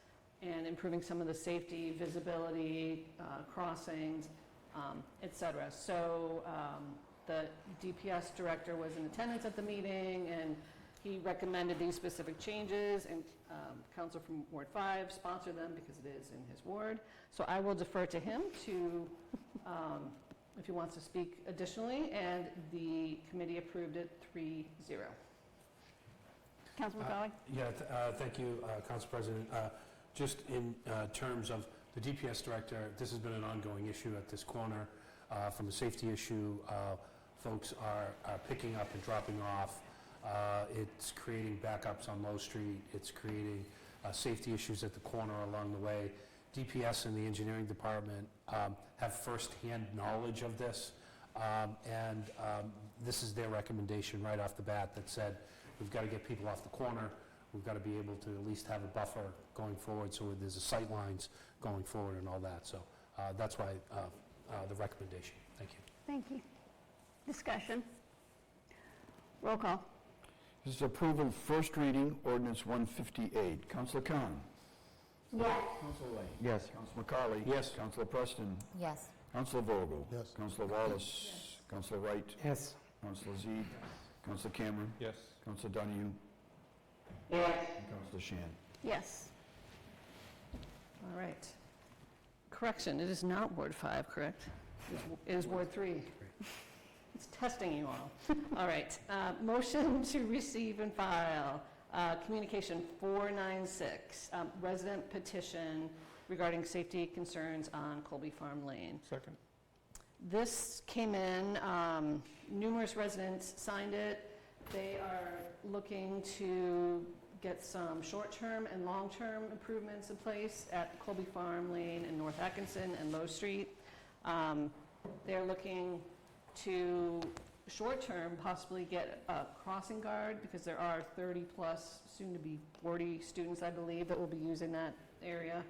and improving some of the safety, visibility, crossings, et cetera. So the DPS director was in attendance at the meeting, and he recommended these specific changes, and council from Ward 5 sponsored them because it is in his ward. So I will defer to him to, if he wants to speak additionally, and the committee approved it 3-0. Councilor McCauley? Thank you, Council President. Just in terms of the DPS director, this has been an ongoing issue at this corner. From a safety issue, folks are picking up and dropping off. It's creating backups on Low Street. It's creating safety issues at the corner along the way. DPS and the engineering department have firsthand knowledge of this, and this is their recommendation right off the bat that said, we've got to get people off the corner. We've got to be able to at least have a buffer going forward, so there's a sight lines going forward and all that. So that's why the recommendation. Thank you. Thank you. Discussion. Roll call. This is approval, first reading, ordinance 158. Councilor Khan. Yes. Councilor Lane. Yes. Councilor McCarley. Yes. Councilor Preston. Yes. Councilor Vogel. Yes. Councilor Wallace. Yes. Councilor Wright. Yes. Councilor Zede. Councilor Cameron. Yes. Councilor Donahue. Yes. And Councilor Shan. Yes. All right. Correction, it is not Ward 5, correct? It is Ward 3. It's testing you all. All right. Motion to receive and file. Communication 496, resident petition regarding safety concerns on Colby Farm Lane. Second. This came in, numerous residents signed it. They are looking to get some short-term and long-term improvements in place at Colby Farm Lane and North Atkinson and Low Street. They're looking to, short-term, possibly get a crossing guard, because there are 30-plus, soon-to-be 40 students, I believe, that will be using that area.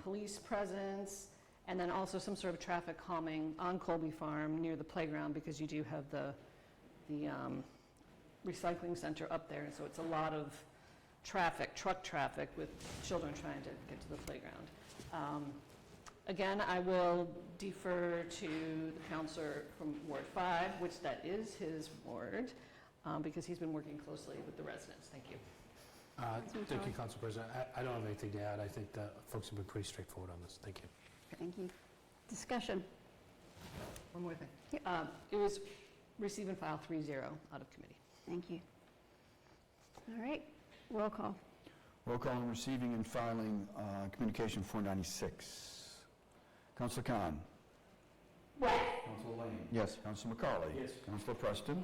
Police presence, and then also some sort of traffic calming on Colby Farm near the playground, because you do have the recycling center up there, and so it's a lot of traffic, truck traffic, with children trying to get to the playground. Again, I will defer to the counselor from Ward 5, which that is his ward, because he's been working closely with the residents. Thank you. Thank you, Council President. I don't have anything to add. I think the folks have been pretty straightforward on this. Thank you. Thank you. Discussion. One more thing. It was receive and file 3-0 out of committee. Thank you. All right, roll call. Roll call on receiving and filing Communication 496. Councilor Khan. Yes. Councilor Lane. Yes. Councilor McCauley. Yes. Councilor Preston.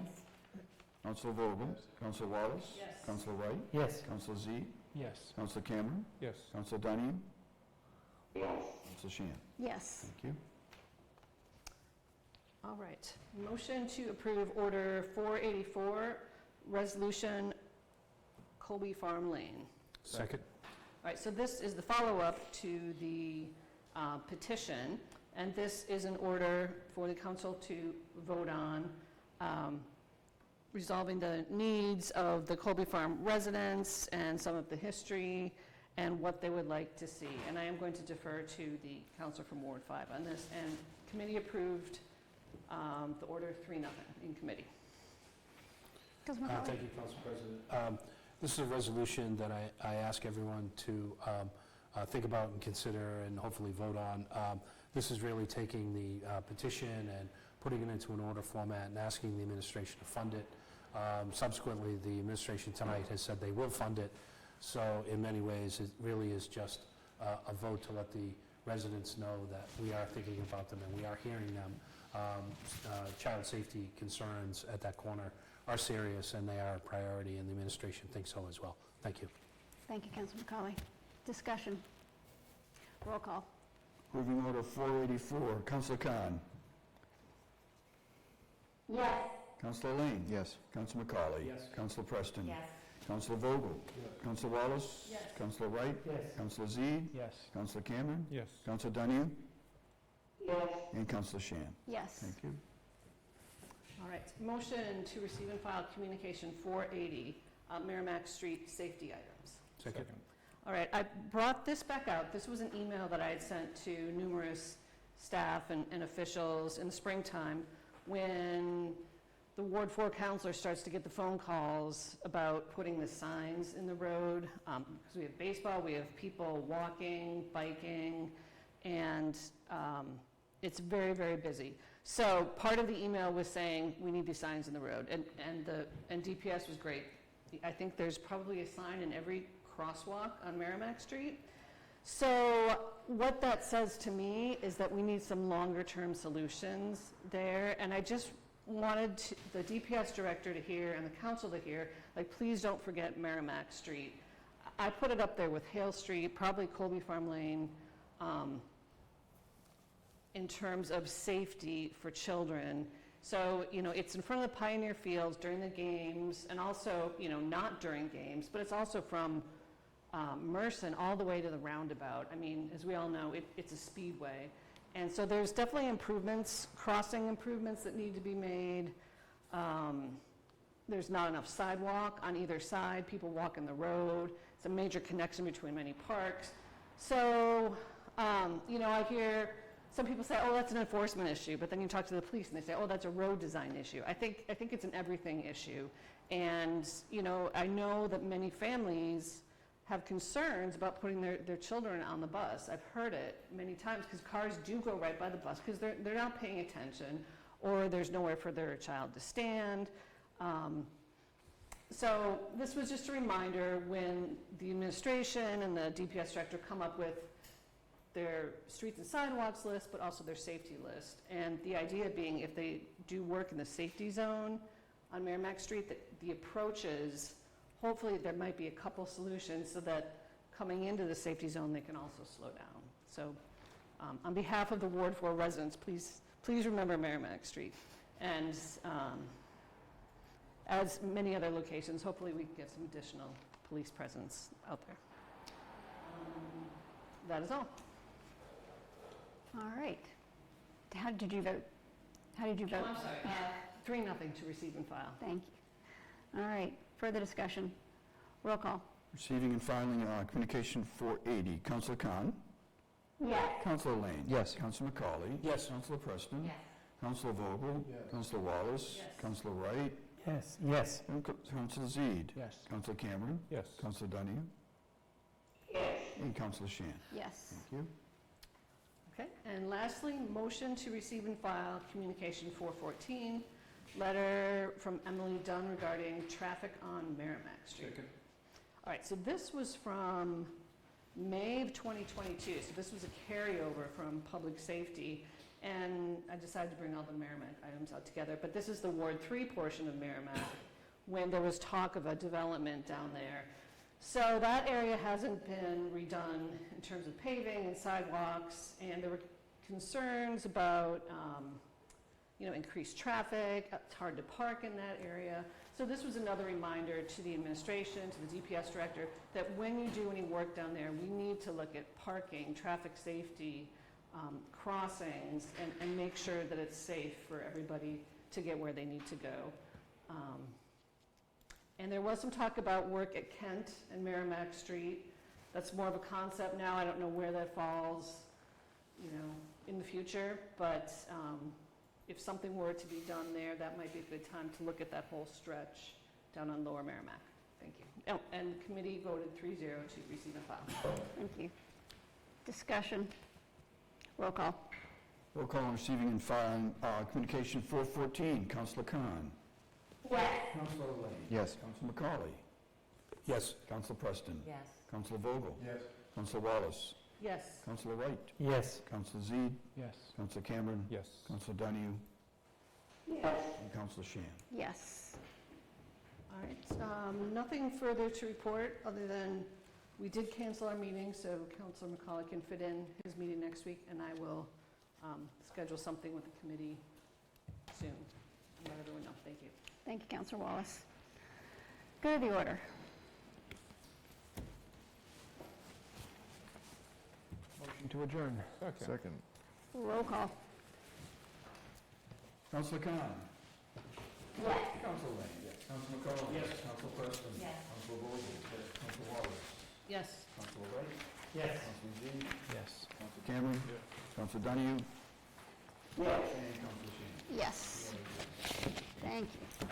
Councilor Vogel. Councilor Wallace. Yes. Councilor Wright. Yes. Councilor Z. Yes. Councilor Cameron. Yes. Councilor Dunning. Yes. Councilor Shan. Yes. Thank you. All right. Motion to approve Order 484, Resolution Colby Farm Lane. Second. All right, so this is the follow-up to the petition, and this is an order for the council to vote on, resolving the needs of the Colby Farm residents and some of the history and what they would like to see. And I am going to defer to the councilor from Ward 5 on this, and committee approved the order 3-0 in committee. Councilman McCauley. Thank you, Council President. This is a resolution that I ask everyone to think about and consider and hopefully vote on. This is really taking the petition and putting it into an order format and asking the administration to fund it. Subsequently, the administration tonight has said they will fund it. So in many ways, it really is just a vote to let the residents know that we are thinking about them and we are hearing them. Child safety concerns at that corner are serious and they are a priority, and the administration thinks so as well. Thank you. Thank you, Councilman McCauley. Discussion. Roll call. Moving order 484. Councilor Khan. Yes. Councilor Lane. Yes. Councilor McCauley. Yes. Councilor Preston. Yes. Councilor Vogel. Councilor Wallace. Yes. Councilor Wright. Yes. Councilor Z. Yes. Councilor Cameron. Yes. Councilor Dunning. Yes. And Councilor Shan. Yes. Thank you. All right, motion to receive and file communication 480, Merrimack Street safety items. Second. All right, I brought this back out. This was an email that I had sent to numerous staff and officials in the springtime when the Ward 4 counselor starts to get the phone calls about putting the signs in the road. Because we have baseball, we have people walking, biking, and it's very, very busy. So part of the email was saying we need these signs in the road, and DPS was great. I think there's probably a sign in every crosswalk on Merrimack Street. So what that says to me is that we need some longer-term solutions there, and I just wanted the DPS director to hear and the council to hear, like, please don't forget Merrimack Street. I put it up there with Hale Street, probably Colby Farm Lane, in terms of safety for children. So, it's in front of the Pioneer Fields during the games, and also, not during games, but it's also from Merson all the way to the roundabout. I mean, as we all know, it's a speedway. And so there's definitely improvements, crossing improvements that need to be made. There's not enough sidewalk on either side. People walk in the road. It's a major connection between many parks. So, I hear some people say, oh, that's an enforcement issue, but then you talk to the police and they say, oh, that's a road design issue. I think it's an everything issue. And, I know that many families have concerns about putting their children on the bus. I've heard it many times because cars do go right by the bus because they're not paying attention, or there's nowhere for their child to stand. So this was just a reminder when the administration and the DPS director come up with their streets and sidewalks list, but also their safety list. And the idea being, if they do work in the safety zone on Merrimack Street, that the approaches, hopefully there might be a couple solutions so that coming into the safety zone, they can also slow down. So on behalf of the Ward 4 residents, please remember Merrimack Street. And as many other locations, hopefully we can get some additional police presence out there. That is all. All right. How did you vote? How did you vote? I'm sorry, 3-0 to receive and file. Thank you. All right, further discussion. Roll call. Receiving and filing Communication 480. Councilor Khan. Yes. Councilor Lane. Yes. Councilor McCauley. Yes. Councilor Preston. Yes. Councilor Vogel. Yes. Councilor Wallace. Yes. Councilor Wright. Yes. Yes. Councilor Zede? Yes. Councilor Cameron? Yes. Councilor Donahue? Yes. And Councilor Shan? Yes. Thank you. Okay, and lastly, motion to receive and file communication 414, letter from Emily Dunn regarding traffic on Merrimack Street. All right, so this was from May of 2022, so this was a carryover from public safety, and I decided to bring all the Merrimack items out together, but this is the Ward 3 portion of Merrimack, when there was talk of a development down there. So that area hasn't been redone in terms of paving and sidewalks, and there were concerns about, increased traffic. It's hard to park in that area. So this was another reminder to the administration, to the DPS director, that when you do any work down there, we need to look at parking, traffic safety, crossings, and make sure that it's safe for everybody to get where they need to go. And there was some talk about work at Kent and Merrimack Street. That's more of a concept now. I don't know where that falls, in the future, but if something were to be done there, that might be a good time to look at that whole stretch down on Lower Merrimack. Thank you. Oh, and the committee voted 3-0 to receive and file. Thank you. Discussion. Roll call. Roll call on receiving and filing communication 414. Councilor Khan? Yes. Councilor Lane? Yes. Councilor McCauley? Yes. Councilor Preston? Yes. Councilor Vogel? Yes. Councilor Wallace? Yes. Councilor Wright? Yes. Councilor Zede? Yes. Councilor Cameron? Yes. Councilor Donahue? Yes. And Councilor Shan? Yes. All right, nothing further to report other than we did cancel our meeting, so Councilor McCauley can fit in his meeting next week, and I will schedule something with the committee soon and let everyone know. Thank you. Thank you, Councilor Wallace. Go to the order. Motion to adjourn. Second. Roll call. Councilor Khan? Yes. Councilor Lane? Yes. Councilor McCauley? Yes. Councilor Preston? Yes. Councilor Vogel? Yes. Councilor Wallace? Yes. Councilor Wright? Yes. Councilor Zede? Yes. Councilor Cameron? Councilor Donahue? Yes. And Councilor Shan? Yes. Thank you.